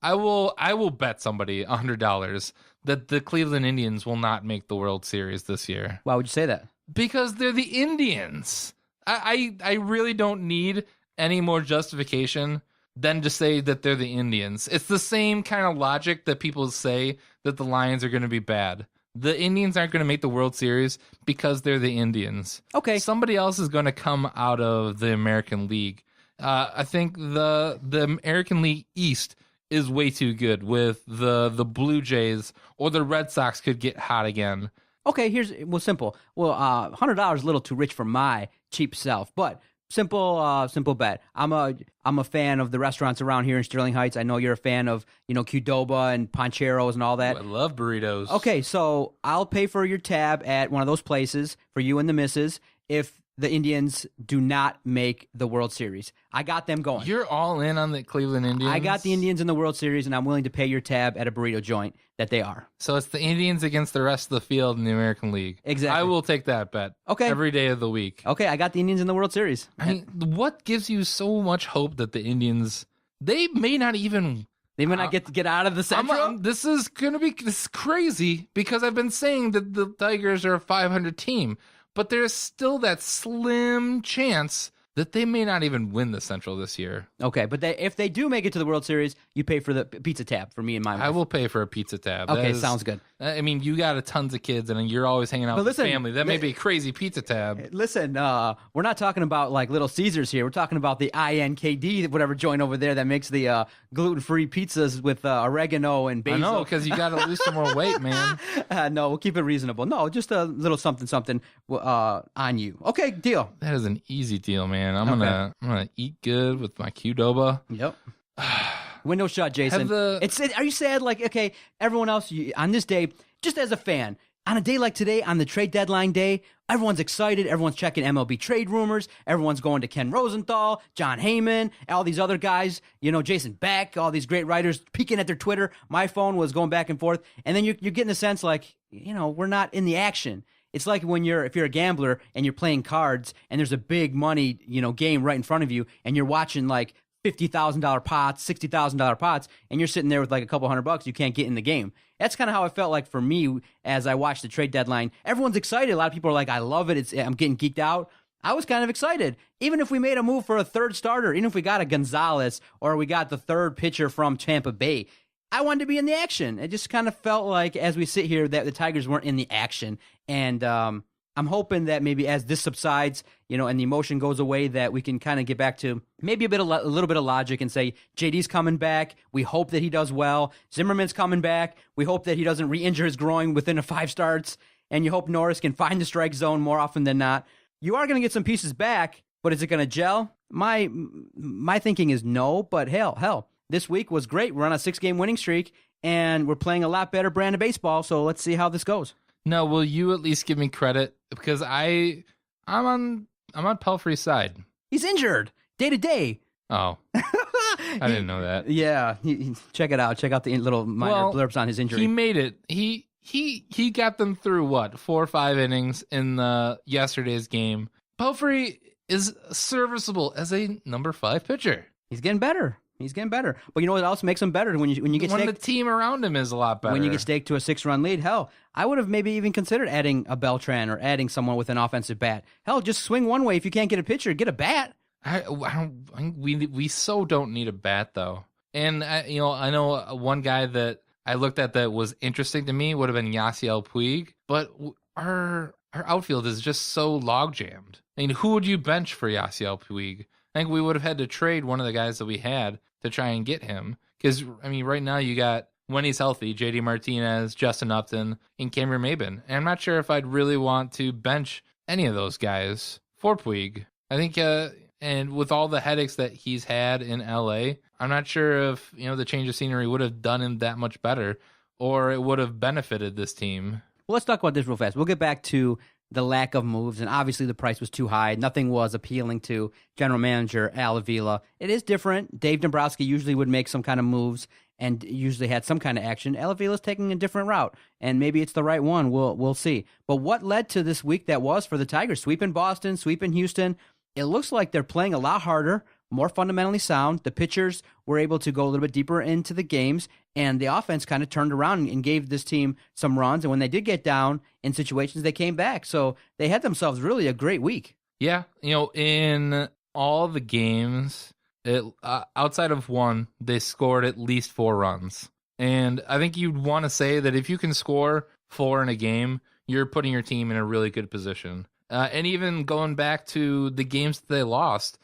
I will bet somebody $100 that the Cleveland Indians will not make the World Series this year. Why would you say that? Because they're the Indians. I really don't need any more justification than to say that they're the Indians. It's the same kind of logic that people say that the Lions are going to be bad. The Indians aren't going to make the World Series because they're the Indians. Okay. Somebody else is going to come out of the American League. I think the American League East is way too good with the Blue Jays, or the Red Sox could get hot again. Okay, simple. Well, $100 is a little too rich for my cheap self, but simple bet. I'm a fan of the restaurants around here in Sterling Heights. I know you're a fan of, Qdoba and Pancheros and all that. I love burritos. Okay, so I'll pay for your tab at one of those places for you and the missus if the Indians do not make the World Series. I got them going. You're all in on the Cleveland Indians? I got the Indians in the World Series, and I'm willing to pay your tab at a burrito joint that they are. So it's the Indians against the rest of the field in the American League. Exactly. I will take that bet. Okay. Every day of the week. Okay, I got the Indians in the World Series. I mean, what gives you so much hope that the Indians, they may not even... They may not get out of the Central? This is crazy because I've been saying that the Tigers are a 500 team. But there's still that slim chance that they may not even win the Central this year. Okay, but if they do make it to the World Series, you pay for the pizza tab for me and my wife. I will pay for a pizza tab. Okay, sounds good. I mean, you got tons of kids, and you're always hanging out with the family. That may be a crazy pizza tab. Listen, we're not talking about like Little Caesars here. We're talking about the INKD, whatever joint over there that makes the gluten-free pizzas with oregano and basil. I know, because you got to lose some more weight, man. No, we'll keep it reasonable. No, just a little something on you. Okay, deal. That is an easy deal, man. I'm gonna eat good with my Qdoba. Yep. Window shut, Jason. Are you sad? Like, okay, everyone else on this day, just as a fan, on a day like today, on the trade deadline day, everyone's excited. Everyone's checking MLB trade rumors. Everyone's going to Ken Rosenthal, John Heyman, all these other guys. Jason Beck, all these great writers peeking at their Twitter. My phone was going back and forth, and then you're getting the sense like, we're not in the action. It's like if you're a gambler and you're playing cards and there's a big money, game right in front of you and you're watching like $50,000 pots, $60,000 pots, and you're sitting there with like a couple $100 you can't get in the game. That's kind of how it felt like for me as I watched the trade deadline. Everyone's excited. A lot of people are like, I love it. I'm getting geeked out. I was kind of excited. Even if we made a move for a third starter, even if we got a Gonzalez or we got the third pitcher from Tampa Bay, I wanted to be in the action. It just kind of felt like as we sit here that the Tigers weren't in the action. And I'm hoping that maybe as this subsides, and the emotion goes away, that we can kind of get back to maybe a little bit of logic and say, JD's coming back. We hope that he does well. Zimmerman's coming back. We hope that he doesn't re-injure his groin within 5 starts. And you hope Norris can find the strike zone more often than not. You are going to get some pieces back, but is it going to gel? My thinking is no, but hell, this week was great. We're on a 6-game winning streak, and we're playing a lot better brand of baseball, so let's see how this goes. No, will you at least give me credit? Because I'm on Pelfrey's side. He's injured day to day. Oh, I didn't know that. Yeah, check it out. Check out the little minor blurbs on his injury. He made it. He got them through 4 or 5 innings in the yesterday's game. Pelfrey is serviceable as a number 5 pitcher. He's getting better. But you know what else makes him better? When you get when staked, the team around him is a lot better. When you get staked to a 6-run lead, hell, I would have maybe even considered adding a Beltran or adding someone with an offensive bat. Hell, just swing one way. If you can't get a pitcher, get a bat. We so don't need a bat though. And I know one guy that I looked at that was interesting to me would have been Yasiel Puig, but our outfield is just so log jammed. I mean, who would you bench for Yasiel Puig? I think we would have had to trade one of the guys that we had to try and get him. Because, right now you got, when he's healthy, JD Martinez, Justin Upton, and Cameron Maben. And I'm not sure if I'd really want to bench any of those guys for Puig. I think, and with all the headaches that he's had in LA, I'm not sure if, the change of scenery would have done him that much better, or it would have benefited this team. Well, let's talk about this real fast. We'll get back to the lack of moves, and obviously the price was too high. Nothing was appealing to general manager Al Avila. It is different. Dave Dombrowski usually would make some kind of moves and usually had some kind of action. Al Avila's taking a different route, and maybe it's the right one. We'll see. But what led to this week that was for the Tigers? Sweeping Boston, sweeping Houston. It looks like they're playing a lot harder, more fundamentally sound. The pitchers were able to go a little bit deeper into the games, and the offense kind of turned around and gave this team some runs. And when they did get down in situations, they came back. So they had themselves really a great week. Yeah, in all the games, outside of one, they scored at least 4 runs. And I think you'd want to say that if you can score 4 in a game, you're putting your team in a really good position. And even going back to the games that they lost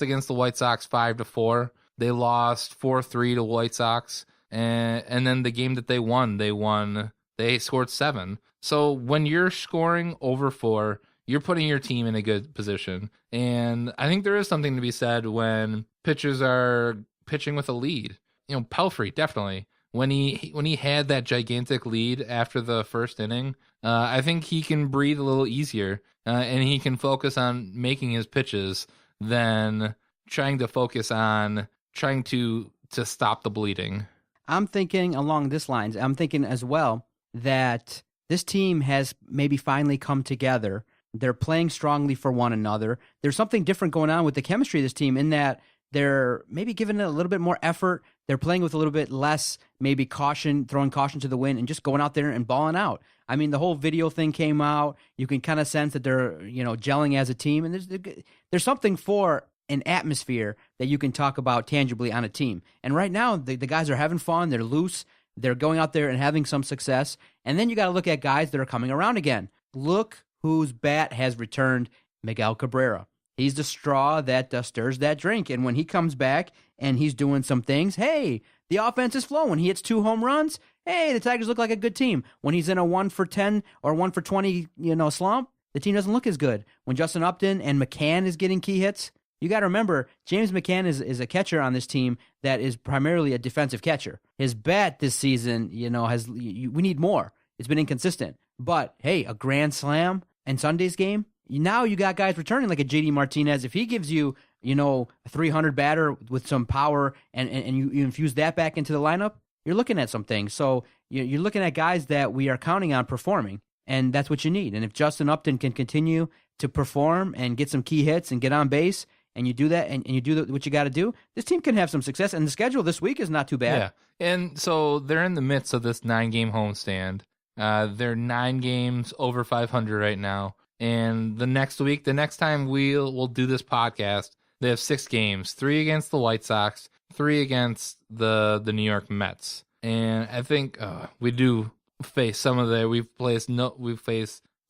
against the White Sox 5-4. They lost 4-3 to White Sox. And then the game that they won, they scored 7. So when you're scoring over 4, you're putting your team in a good position. And I think there is something to be said when pitchers are pitching with a lead. Pelfrey, definitely. When he had that gigantic lead after the first inning, I think he can breathe a little easier, and he can focus on making his pitches than trying to focus on trying to stop the bleeding. I'm thinking along this lines. I'm thinking as well that this team has maybe finally come together. They're playing strongly for one another. There's something different going on with the chemistry of this team in that they're maybe giving it a little bit more effort. They're playing with a little bit less, maybe caution, throwing caution to the wind and just going out there and balling out. I mean, the whole video thing came out. You can kind of sense that they're, gelling as a team. And there's something for an atmosphere that you can talk about tangibly on a team. And right now, the guys are having fun. They're loose. They're going out there and having some success. And then you got to look at guys that are coming around again. Look whose bat has returned, Miguel Cabrera. He's the straw that stirs that drink. And when he comes back and he's doing some things, hey, the offense is flowing. He hits 2 home runs. Hey, the Tigers look like a good team. When he's in a 1 for 10 or 1 for 20, slump, the team doesn't look as good. When Justin Upton and McCann is getting key hits, you got to remember, James McCann is a catcher on this team that is primarily a defensive catcher. His bat this season, we need more. It's been inconsistent. But, hey, a grand slam in Sunday's game, now you got guys returning like a JD Martinez. If he gives you, a 300 batter with some power and you infuse that back into the lineup, you're looking at some things. So you're looking at guys that we are counting on performing, and that's what you need. And if Justin Upton can continue to perform and get some key hits and get on base, and you do that, and you do what you got to do, this team can have some success. And the schedule this week is not too bad. Yeah, and so they're in the midst of this 9-game homestand. They're 9 games over 500 right now. And the next week, the next time we'll do this podcast, they have 6 games, 3 against the White Sox, 3 against the New York Mets. And I think we do face some of their. We've faced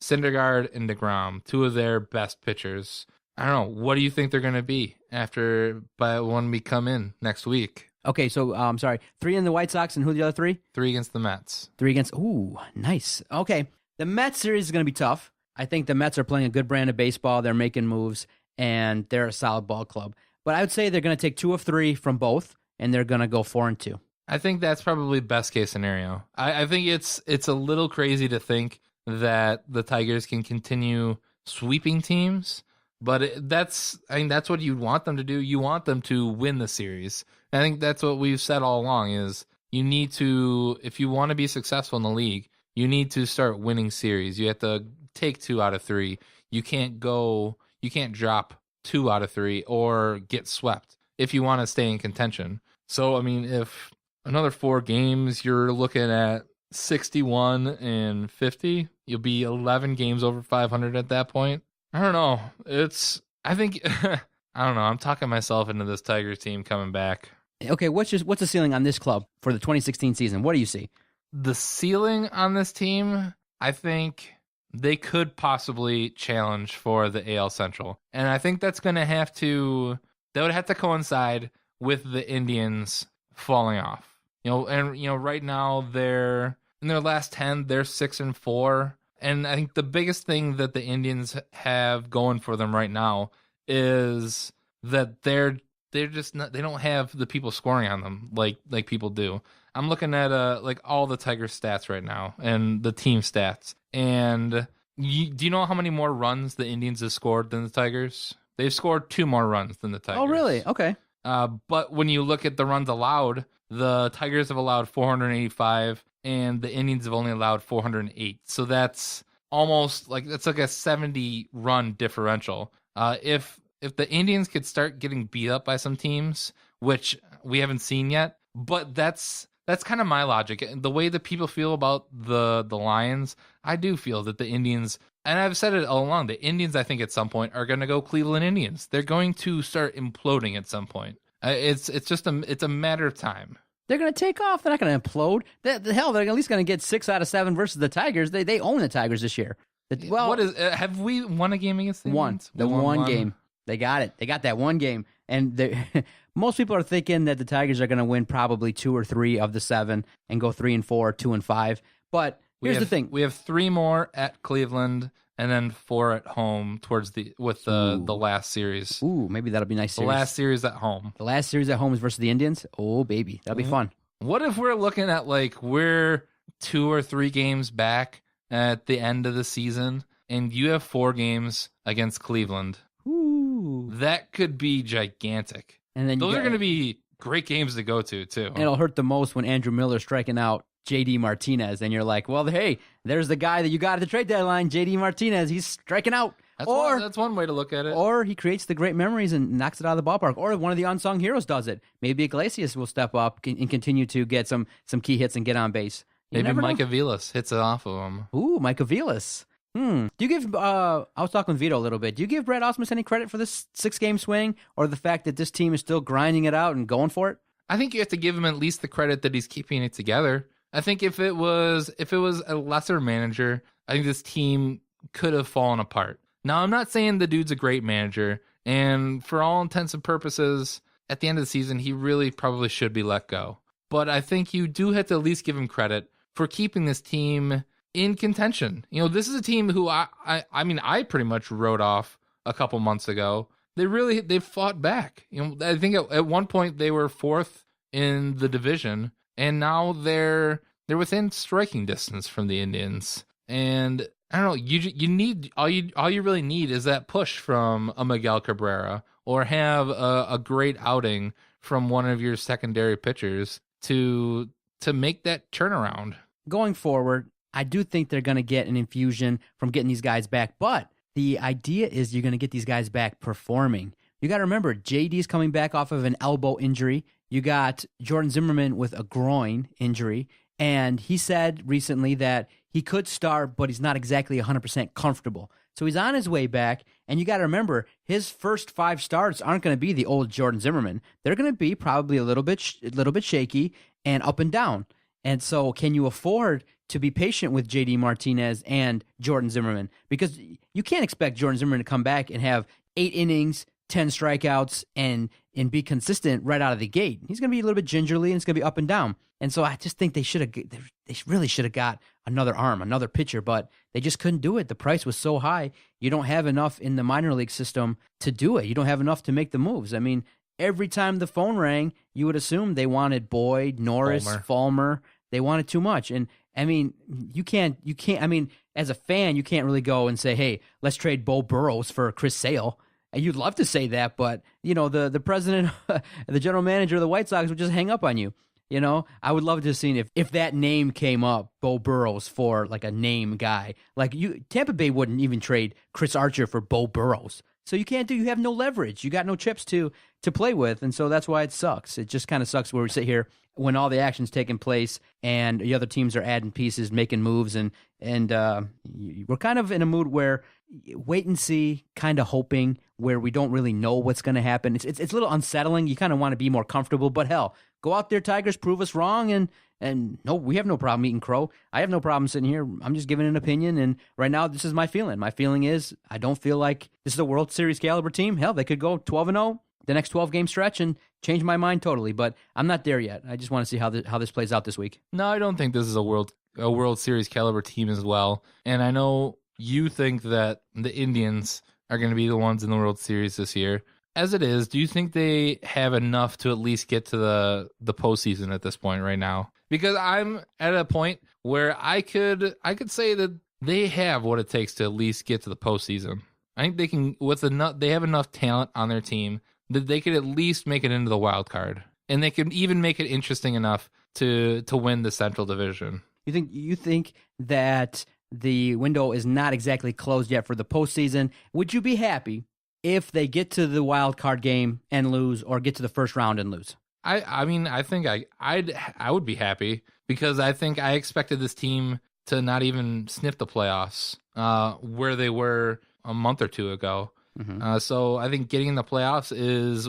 Syndergaard and DeGrom, 2 of their best pitchers. I don't know. What do you think they're going to be when we come in next week? Okay, so I'm sorry, 3 in the White Sox, and who are the other 3? 3 against the Mets. 3 against. Ooh, nice. Okay, the Mets series is going to be tough. I think the Mets are playing a good brand of baseball. They're making moves, and they're a solid ball club. But I would say they're going to take 2 of 3 from both, and they're going to go 4-2. I think that's probably best case scenario. I think it's a little crazy to think that the Tigers can continue sweeping teams, but that's what you want them to do. You want them to win the series. I think that's what we've said all along is you need to, if you want to be successful in the league, you need to start winning series. You have to take 2 out of 3. You can't drop 2 out of 3 or get swept if you want to stay in contention. So, I mean, if another 4 games, you're looking at 61 and 50. You'll be 11 games over 500 at that point. I don't know. I think, I don't know. I'm talking myself into this Tigers team coming back. Okay, what's the ceiling on this club for the 2016 season? What do you see? The ceiling on this team, I think they could possibly challenge for the AL Central. And I think that would have to coincide with the Indians falling off. Right now they're in their last 10, they're 6-4. And I think the biggest thing that the Indians have going for them right now is that they're just not, they don't have the people scoring on them like people do. I'm looking at all the Tigers stats right now and the team stats. And do you know how many more runs the Indians have scored than the Tigers? They've scored 2 more runs than the Tigers. Oh, really? Okay. But when you look at the runs allowed, the Tigers have allowed 485 and the Indians have only allowed 408. So that's almost like a 70-run differential. If the Indians could start getting beat up by some teams, which we haven't seen yet, but that's kind of my logic. The way that people feel about the Lions, I do feel that the Indians, and I've said it all along, the Indians, I think at some point are going to go Cleveland Indians. They're going to start imploding at some point. It's a matter of time. They're going to take off. They're not going to implode. The hell, they're at least going to get 6 out of 7 versus the Tigers. They own the Tigers this year. Have we won a game against the Indians? One game. They got it. They got that one game. And most people are thinking that the Tigers are going to win probably 2 or 3 of the 7 and go 3-4, 2-5. But here's the thing: we have 3 more at Cleveland, and then 4 at home with the last series. Ooh, maybe that'll be nice. The last series at home. The last series at home is versus the Indians. Oh, baby, that'll be fun. What if we're looking at we're 2 or 3 games back at the end of the season, and you have 4 games against Cleveland? Ooh, that could be gigantic. And then those are going to be great games to go to too. And it'll hurt the most when Andrew Miller's striking out JD Martinez, and you're like, well, hey, there's the guy that you got at the trade deadline, JD Martinez. He's striking out. That's one way to look at it. Or he creates the great memories and knocks it out of the ballpark. Or one of the unsung heroes does it. Maybe Iglesias will step up and continue to get some key hits and get on base. Maybe Mike Aviles hits it off of him. Ooh, Mike Aviles. Do you give? I was talking with Vito a little bit. Do you give Brad Ausmus any credit for this 6-game swing, or the fact that this team is still grinding it out and going for it? I think you have to give him at least the credit that he's keeping it together. I think if it was a lesser manager, I think this team could have fallen apart. Now, I'm not saying the dude's a great manager, and for all intents and purposes, at the end of the season, he really probably should be let go. But I think you do have to at least give him credit for keeping this team in contention. This is a team who I pretty much wrote off a couple months ago. They fought back. I think at one point they were 4th in the division, and now they're within striking distance from the Indians. And I don't know, you need all you really need is that push from a Miguel Cabrera, or have a great outing from one of your secondary pitchers to make that turnaround. Going forward, I do think they're going to get an infusion from getting these guys back, but the idea is you're going to get these guys back performing. You got to remember, JD's coming back off of an elbow injury. You got Jordan Zimmerman with a groin injury. And he said recently that he could start, but he's not exactly 100% comfortable. So he's on his way back. And you got to remember, his first 5 starts aren't going to be the old Jordan Zimmerman. They're going to be probably a little bit shaky and up and down. And so can you afford to be patient with JD Martinez and Jordan Zimmerman? Because you can't expect Jordan Zimmerman to come back and have 8 innings, 10 strikeouts, and be consistent right out of the gate. He's going to be a little bit gingerly, and it's going to be up and down. And so I just think they really should have got another arm, another pitcher, but they just couldn't do it. The price was so high. You don't have enough in the minor league system to do it. You don't have enough to make the moves. I mean, every time the phone rang, you would assume they wanted Boyd, Norris, Fulmer. They wanted too much. And I mean, you can't, I mean, as a fan, you can't really go and say, hey, let's trade Bo Burrows for Chris Sale. And you'd love to say that, but, you know, the president, the general manager of the White Sox would just hang up on you. You know, I would love to have seen if that name came up, Bo Burrows, for like a name guy. Like Tampa Bay wouldn't even trade Chris Archer for Bo Burrows. So you have no leverage. You got no chips to play with. And so that's why it sucks. It just kind of sucks where we sit here when all the action's taking place and the other teams are adding pieces, making moves. And we're kind of in a mood where wait and see, kind of hoping, where we don't really know what's going to happen. It's a little unsettling. You kind of want to be more comfortable, but hell, go out there, Tigers, prove us wrong, and no, we have no problem eating crow. I have no problem sitting here. I'm just giving an opinion, and right now, this is my feeling. My feeling is I don't feel like this is a World Series caliber team. Hell, they could go 12-0 the next 12-game stretch and change my mind totally, but I'm not there yet. I just want to see how this plays out this week. No, I don't think this is a World Series caliber team as well, and I know you think that the Indians are going to be the ones in the World Series this year. As it is, do you think they have enough to at least get to the postseason at this point right now? Because I'm at a point where I could say that they have what it takes to at least get to the postseason. I think they can they have enough talent on their team that they could at least make it into the wild card, and they could even make it interesting enough to win the Central Division. You think that the window is not exactly closed yet for the postseason? Would you be happy if they get to the wild card game and lose, or get to the first round and lose? I mean, I think I would be happy, because I think I expected this team to not even sniff the playoffs where they were a month or two ago. Mm-hmm. So I think getting in the playoffs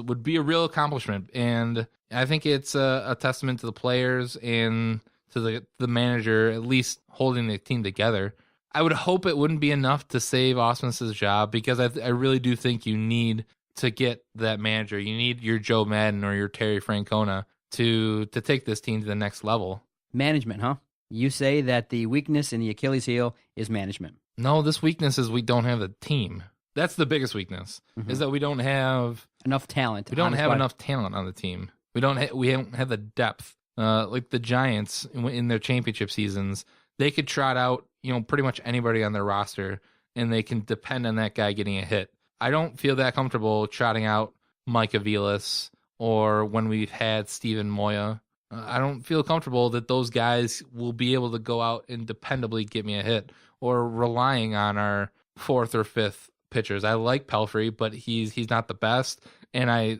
would be a real accomplishment, and I think it's a testament to the players and to the manager at least holding the team together. I would hope it wouldn't be enough to save Ausmus's job, because I really do think you need to get that manager. You need your Joe Madden or your Terry Francona to take this team to the next level. Management, huh? You say that the weakness in the Achilles heel is management. No, this weakness is we don't have a team. That's the biggest weakness, is that we don't have enough talent. We don't have enough talent on the team. We don't have the depth. Like the Giants in their championship seasons, they could trot out, pretty much anybody on their roster, and they can depend on that guy getting a hit. I don't feel that comfortable trotting out Mike Aviles, or when we've had Steven Moya. I don't feel comfortable that those guys will be able to go out and dependably get me a hit, or relying on our 4th or 5th pitchers. I like Pelfrey, but he's not the best. And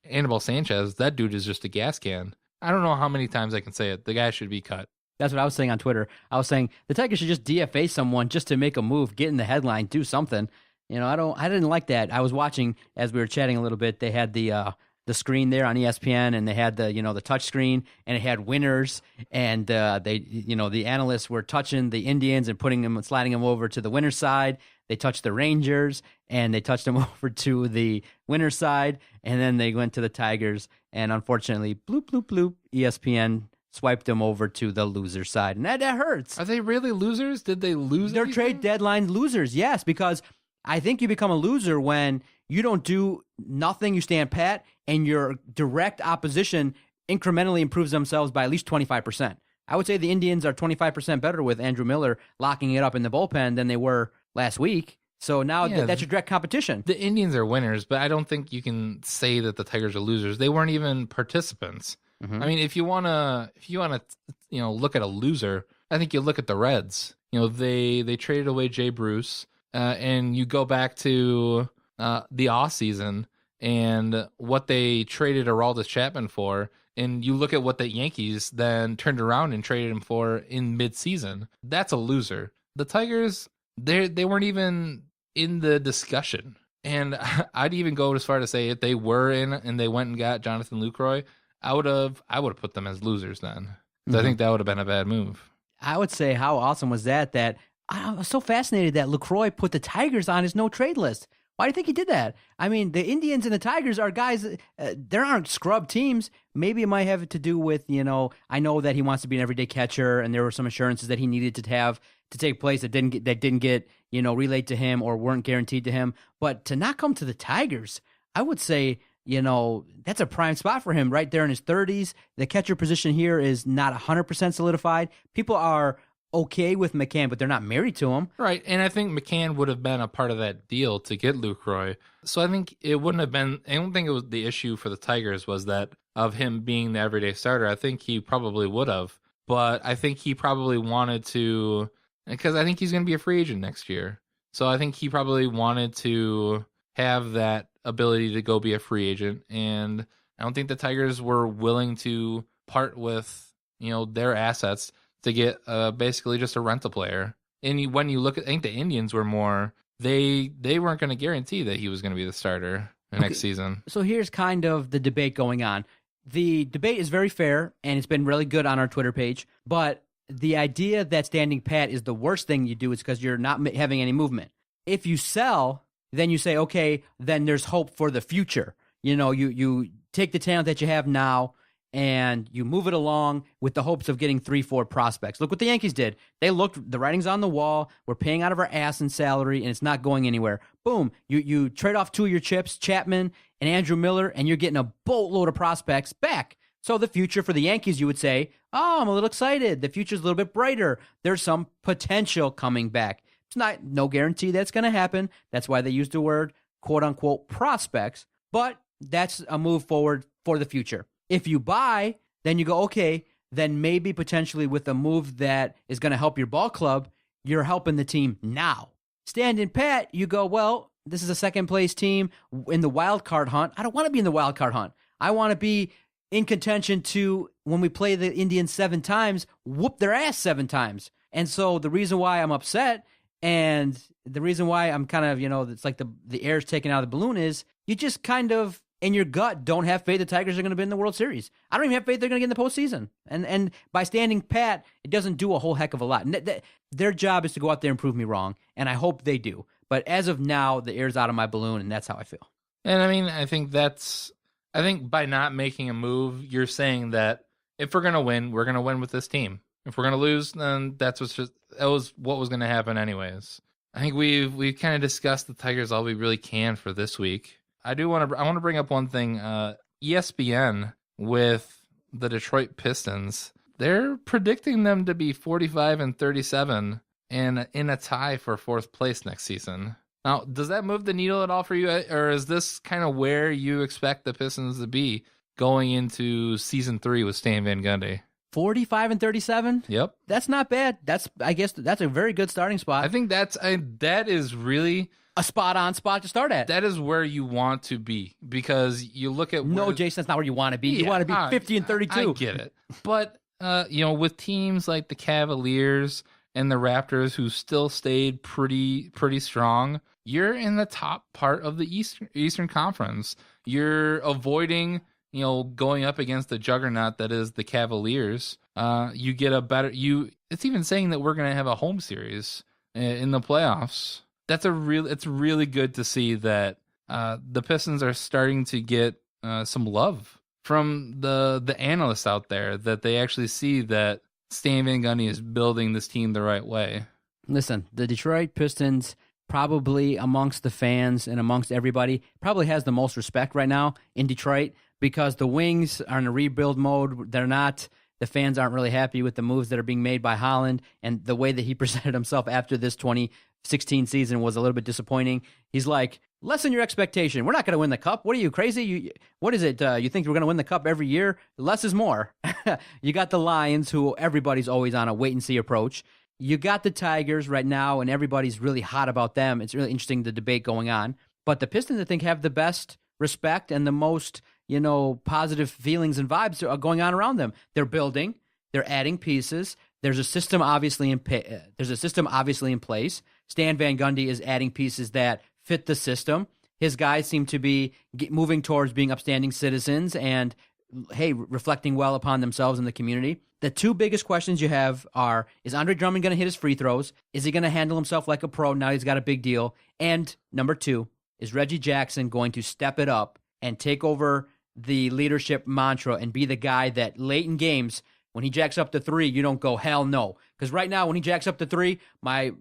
Anibal Sanchez, that dude is just a gas can. I don't know how many times I can say it. The guy should be cut. That's what I was saying on Twitter. I was saying the Tigers should just DFA someone just to make a move, get in the headline, do something. I didn't like that. I was watching as we were chatting a little bit. They had the screen there on ESPN, and they had the touch screen, and it had winners, and the analysts were touching the Indians and sliding them over to the winner's side. They touched the Rangers, and they touched them over to the winner's side, and then they went to the Tigers, and unfortunately, bloop, bloop, bloop, ESPN swiped them over to the loser side, and that hurts. Are they really losers? Did they lose? They're trade deadline losers, yes, because I think you become a loser when you don't do nothing, you stand pat, and your direct opposition incrementally improves themselves by at least 25%. I would say the Indians are 25% better with Andrew Miller locking it up in the bullpen than they were last week. So now that's your direct competition. The Indians are winners, but I don't think you can say that the Tigers are losers. They weren't even participants. Mm-hmm. I mean, if you wanna look at a loser, I think you look at the Reds. They traded away Jay Bruce, and you go back to the off season, and what they traded Aroldis Chapman for, and you look at what the Yankees then turned around and traded him for in midseason, that's a loser. The Tigers, they weren't even in the discussion. And I'd even go as far to say if they were in and they went and got Jonathan Lucroy, I would have put them as losers then. I think that would have been a bad move. I would say, how awesome was that I was so fascinated that Lucroy put the Tigers on his no-trade list. Why do you think he did that? I mean, the Indians and the Tigers are guys, there aren't scrub teams. Maybe it might have to do with, I know that he wants to be an everyday catcher, and there were some assurances that he needed to have to take place that didn't get relayed to him or weren't guaranteed to him. But to not come to the Tigers, I would say, that's a prime spot for him right there in his 30s. The catcher position here is not 100% solidified. People are okay with McCann, but they're not married to him. Right, and I think McCann would have been a part of that deal to get Lucroy. So I think it wouldn't have been, I don't think it was the issue for the Tigers was that of him being the everyday starter. I think he probably would have, but I think he probably wanted to, because I think he's going to be a free agent next year. So I think he probably wanted to have that ability to go be a free agent, and I don't think the Tigers were willing to part with, their assets to get basically just a rental player. And when you look at, I think the Indians were more, they weren't going to guarantee that he was going to be the starter next season. So here's kind of the debate going on. The debate is very fair, and it's been really good on our Twitter page, but the idea that standing pat is the worst thing you do is because you're not having any movement. If you sell, then you say, okay, then there's hope for the future. You take the talent that you have now, and you move it along with the hopes of getting 3-4 prospects. Look what the Yankees did. They looked, the writing's on the wall. We're paying out of our ass in salary, and it's not going anywhere. Boom. You trade off 2 of your chips, Chapman and Andrew Miller, and you're getting a boatload of prospects back. So the future for the Yankees, you would say, oh, I'm a little excited. The future's a little bit brighter. There's some potential coming back. It's no guarantee that's going to happen. That's why they use the word, quote-unquote, prospects. But that's a move forward for the future. If you buy, then you go, okay, then maybe potentially with a move that is going to help your ball club, you're helping the team now. Standing pat, you go, well, this is a second-place team in the wild card hunt. I don't want to be in the wild card hunt. I want to be in contention to, when we play the Indians 7 times, whoop their ass 7 times. And so the reason why I'm upset and the reason why I'm kind of, it's like the air's taken out of the balloon is you just kind of, in your gut, don't have faith the Tigers are going to be in the World Series. I don't even have faith they're going to get in the postseason. And by standing pat, it doesn't do a whole heck of a lot. Their job is to go out there and prove me wrong, and I hope they do. But as of now, the air's out of my balloon, and that's how I feel. And I mean, I think by not making a move, you're saying that if we're going to win, we're going to win with this team. If we're going to lose, then that was what was going to happen anyways. I think we've kind of discussed the Tigers all we really can for this week. I want to bring up one thing. ESPN with the Detroit Pistons, they're predicting them to be 45-37 and in a tie for 4th place next season. Now, does that move the needle at all for you, or is this kind of where you expect the Pistons to be going into season 3 with Stan Van Gundy? 45-37? Yep. That's not bad. I guess that's a very good starting spot. I think that is really a spot-on spot to start at. That is where you want to be, because you look at no, Jason, that's not where you want to be. You want to be 50-32. I get it, but with teams like the Cavaliers and the Raptors, who still stayed pretty strong, you're in the top part of the Eastern Conference. You're avoiding, going up against the juggernaut that is the Cavaliers. You get a better. It's even saying that we're going to have a home series in the playoffs. It's really good to see that the Pistons are starting to get some love from the analysts out there, that they actually see that Stan Van Gundy is building this team the right way. Listen, the Detroit Pistons, probably amongst the fans and amongst everybody, probably has the most respect right now in Detroit, because the Wings are in a rebuild mode. The fans aren't really happy with the moves that are being made by Holland, and the way that he presented himself after this 2016 season was a little bit disappointing. He's like, lessen your expectation. We're not going to win the cup. What are you, crazy? What is it? You think we're going to win the cup every year? Less is more. You got the Lions, who everybody's always on a wait-and-see approach. You got the Tigers right now, and everybody's really hot about them. It's really interesting, the debate going on. But the Pistons, I think, have the best respect and the most, positive feelings and vibes are going on around them. They're building, they're adding pieces. There's a system obviously in place. Stan Van Gundy is adding pieces that fit the system. His guys seem to be moving towards being upstanding citizens and, hey, reflecting well upon themselves and the community. The two biggest questions you have are, is Andre Drummond going to hit his free throws? Is he going to handle himself like a pro now he's got a big deal? And number two, is Reggie Jackson going to step it up and take over the leadership mantra and be the guy that late in games, when he jacks up the three, you don't go, hell no. Because right now, when he jacks up the three, my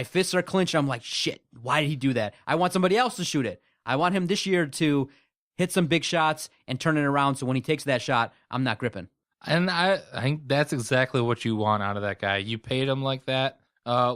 fists are clenched. I'm like, shit, why did he do that? I want somebody else to shoot it. I want him this year to hit some big shots and turn it around so when he takes that shot, I'm not gripping. And I think that's exactly what you want out of that guy. You paid him like that,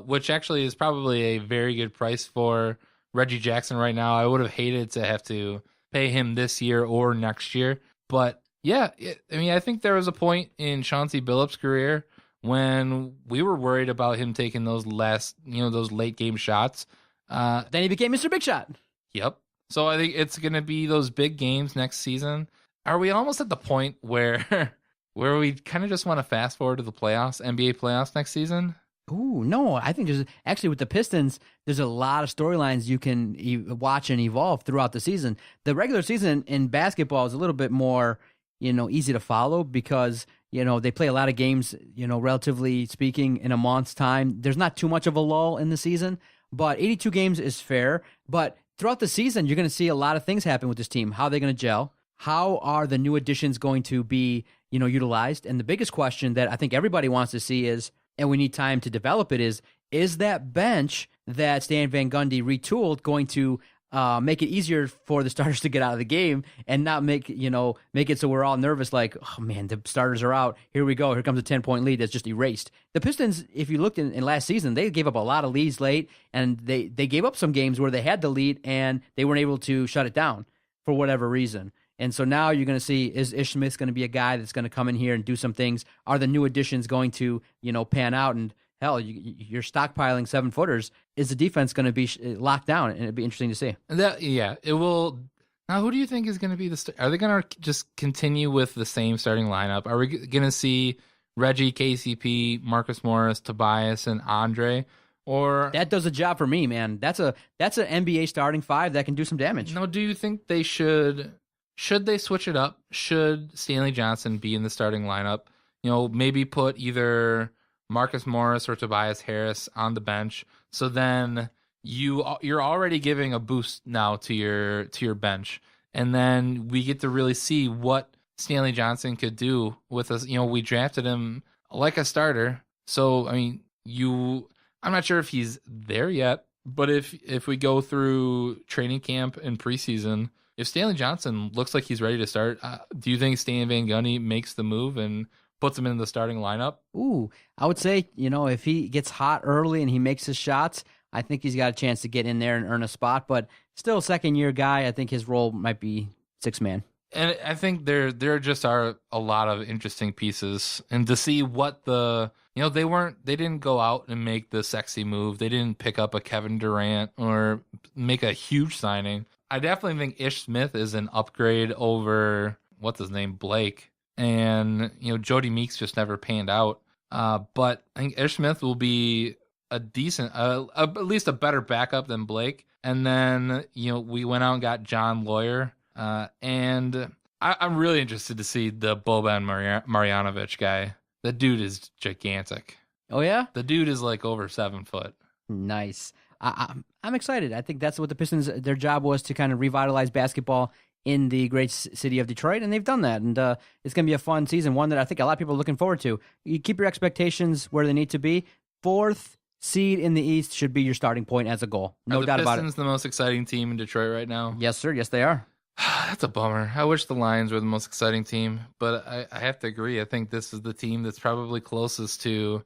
which actually is probably a very good price for Reggie Jackson right now. I would have hated to have to pay him this year or next year. But yeah, I think there was a point in Chauncey Billups' career when we were worried about him taking those those late game shots. Then he became Mr. Big Shot. Yep. So I think it's going to be those big games next season. Are we almost at the point where we kind of just want to fast forward to the playoffs, NBA playoffs next season? Ooh, no. I think there's actually with the Pistons, there's a lot of storylines you can watch and evolve throughout the season. The regular season in basketball is a little bit more, easy to follow because, they play a lot of games, relatively speaking, in a month's time. There's not too much of a lull in the season, but 82 games is fair. But throughout the season, you're going to see a lot of things happen with this team. How are they going to gel? How are the new additions going to be, utilized? And the biggest question that I think everybody wants to see is, and we need time to develop it, is that bench that Stan Van Gundy retooled going to make it easier for the starters to get out of the game and not make it so we're all nervous like, oh man, the starters are out. Here we go. Here comes a 10-point lead that's just erased. The Pistons, if you looked in last season, they gave up a lot of leads late, and they gave up some games where they had the lead and they weren't able to shut it down for whatever reason. And so now you're going to see, is Ish Smith going to be a guy that's going to come in here and do some things? Are the new additions going to, pan out? And hell, you're stockpiling 7-footers. Is the defense going to be locked down? And it'd be interesting to see. It will. Now, who do you think is going to be are they going to just continue with the same starting lineup? Are we going to see Reggie, KCP, Marcus Morris, Tobias, and Andre? Or that does a job for me, man. That's an NBA starting five that can do some damage. No, do you think they should they switch it up? Should Stanley Johnson be in the starting lineup? Maybe put either Marcus Morris or Tobias Harris on the bench. So then you're already giving a boost now to your bench, and then we get to really see what Stanley Johnson could do with us. We drafted him like a starter, so I'm not sure if he's there yet, but if we go through training camp and preseason, if Stanley Johnson looks like he's ready to start, do you think Stan Van Gundy makes the move and puts him in the starting lineup? Ooh, I would say, if he gets hot early and he makes his shots, I think he's got a chance to get in there and earn a spot. But still, second-year guy, I think his role might be six-man. And I think there just are a lot of interesting pieces. And to see what they didn't go out and make the sexy move. They didn't pick up a Kevin Durant or make a huge signing. I definitely think Ish Smith is an upgrade over, what's his name, Blake. And, Jody Meeks just never panned out. But I think Ish Smith will be a decent, at least a better backup than Blake. And then, we went out and got John Lawyer. And I'm really interested to see the Boban Marjanovic guy. The dude is gigantic. Oh, yeah? The dude is like over 7 foot. Nice. I'm excited. I think that's what the Pistons, their job was to kind of revitalize basketball in the great city of Detroit, and they've done that. And it's going to be a fun season, one that I think a lot of people are looking forward to. You keep your expectations where they need to be. 4th seed in the East should be your starting point as a goal. No doubt about it. Are the Pistons the most exciting team in Detroit right now? Yes, sir. Yes, they are. That's a bummer. I wish the Lions were the most exciting team, but I have to agree. I think this is the team that's probably closest to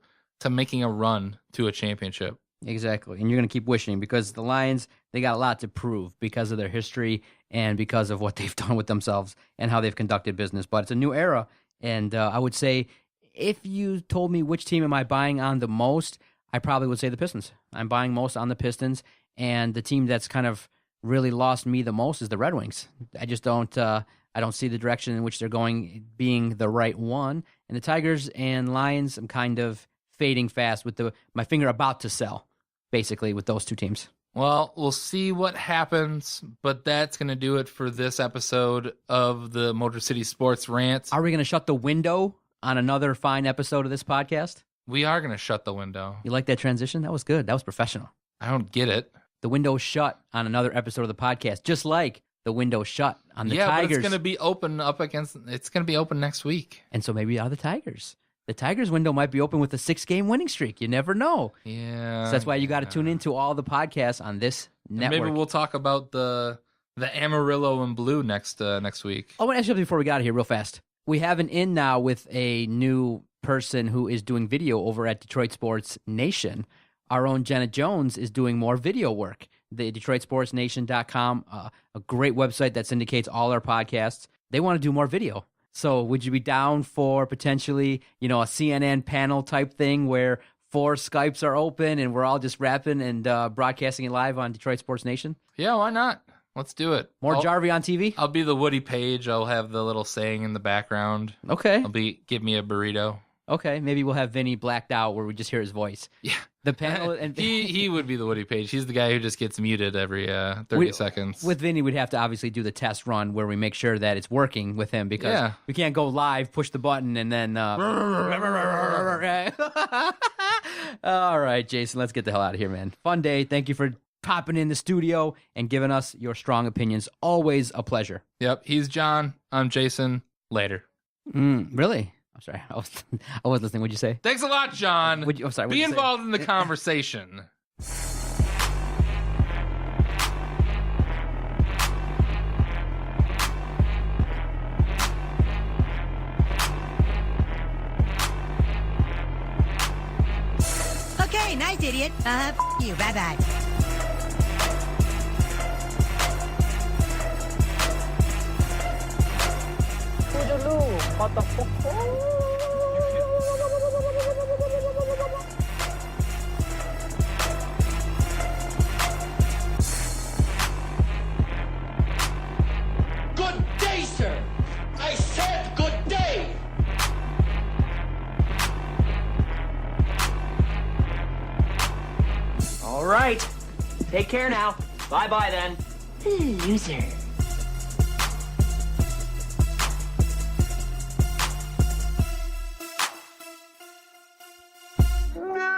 making a run to a championship. Exactly. And you're going to keep wishing because the Lions, they got a lot to prove because of their history and because of what they've done with themselves and how they've conducted business. But it's a new era. And I would say if you told me which team am I buying on the most, I probably would say the Pistons. I'm buying most on the Pistons, and the team that's kind of really lost me the most is the Red Wings. I just don't I don't see the direction in which they're going being the right one. And the Tigers and Lions, I'm kind of fading fast with my finger about to sell, basically, with those two teams. Well, we'll see what happens, but that's going to do it for this episode of the Motor City Sports Rant. Are we going to shut the window on another fine episode of this podcast? We are going to shut the window. You like that transition? That was good. That was professional. I don't get it. The window's shut on another episode of the podcast, just like the window's shut on the Tigers. Yeah, but it's going to be open it's going to be open next week. And so maybe the Tigers. The Tigers window might be open with a 6-game winning streak. You never know. Yeah. So that's why you got to tune into all the podcasts on this network. Maybe we'll talk about the Amarillo and Blue next week. Oh, actually, before we got out of here, real fast, we have an in now with a new person who is doing video over at Detroit Sports Nation. Our own Jenna Jones is doing more video work. The DetroitSportsNation.com, a great website that syndicates all our podcasts. They want to do more video. So would you be down for potentially, a CNN panel type thing where 4 Skypes are open and we're all just rapping and broadcasting it live on Detroit Sports Nation? Yeah, why not? Let's do it. More Jarvie on TV? I'll be the Woody Page. I'll have the little saying in the background. Okay. Give me a burrito. Okay, maybe we'll have Vinny blacked out where we just hear his voice. Yeah. The panel and he would be the Woody Page. He's the guy who just gets muted every 30 seconds. With Vinny, we'd have to obviously do the test run where we make sure that it's working with him because we can't go live, push the button, and then... All right, Jason, let's get the hell out of here, man. Fun day. Thank you for popping in the studio and giving us your strong opinions. Always a pleasure. Yep, he's John. I'm Jason. Later. Really? I'm sorry. I was listening. What'd you say? Thanks a lot, John. I'm sorry. Be involved in the conversation. Okay, nice idiot. You. Bye-bye. Good day, sir. I said good day. All right. Take care now. Bye-bye then. Loser. No!